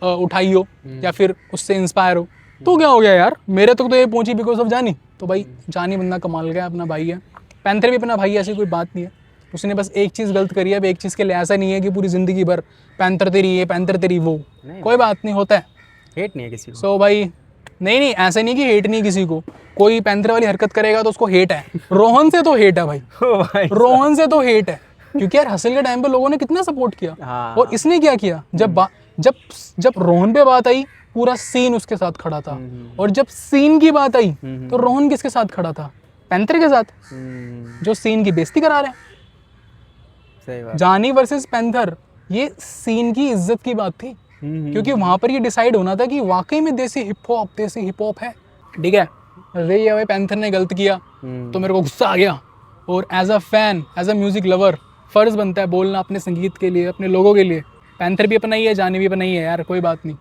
Speaker 1: उठाई हो या फिर उससे इंस्पायर हो, तो क्या हो गया यार, मेरे तक तो ये पहुंची बिकॉज ऑफ जानी। तो भाई जानी बंदा कमाल गया, अपना भाई है। पैंथर भी अपना भाई है, ऐसी कोई बात नहीं है। उसने बस एक चीज़ गलत करी है, अब एक चीज़ के लिए ऐसा नहीं है कि पूरी ज़िंदगी भर पैंथर तेरी ये पैंथर तेरी वो, कोई बात नहीं, होता है, हेट नहीं है किसी को। सो भाई नहीं ऐसा नहीं कि हेट नहीं किसी को, कोई पैंथर वाली हरकत करेगा तो उसको हेट है। रोहन से तो हेट है भाई, रोहन से तो हेट है, क्योंकि यार हसल के टाइम पे लोगों ने कितना सपोर्ट किया। हाँ। और इसने क्या किया, जब रोहन पे बात आई पूरा सीन उसके साथ खड़ा था, और जब सीन की बात आई तो रोहन किसके साथ खड़ा था? पैंथर के साथ, जो सीन की बेइज्जती करा रहे हैं। जानी वर्सेस पैंथर, ये सीन की इज्जत की बात थी, क्योंकि वहां पर ये डिसाइड होना था कि वाकई में देसी हिप हॉप है। ठीक है, अरे ये भाई पैंथर ने गलत किया तो मेरे को गुस्सा आ गया, और as a fan, as a music lover फ़र्ज़ बनता है बोलना अपने संगीत के लिए, अपने लोगों के लिए। पैंथर भी अपना ही है, जानी भी अपना ही है यार, कोई बात नहीं।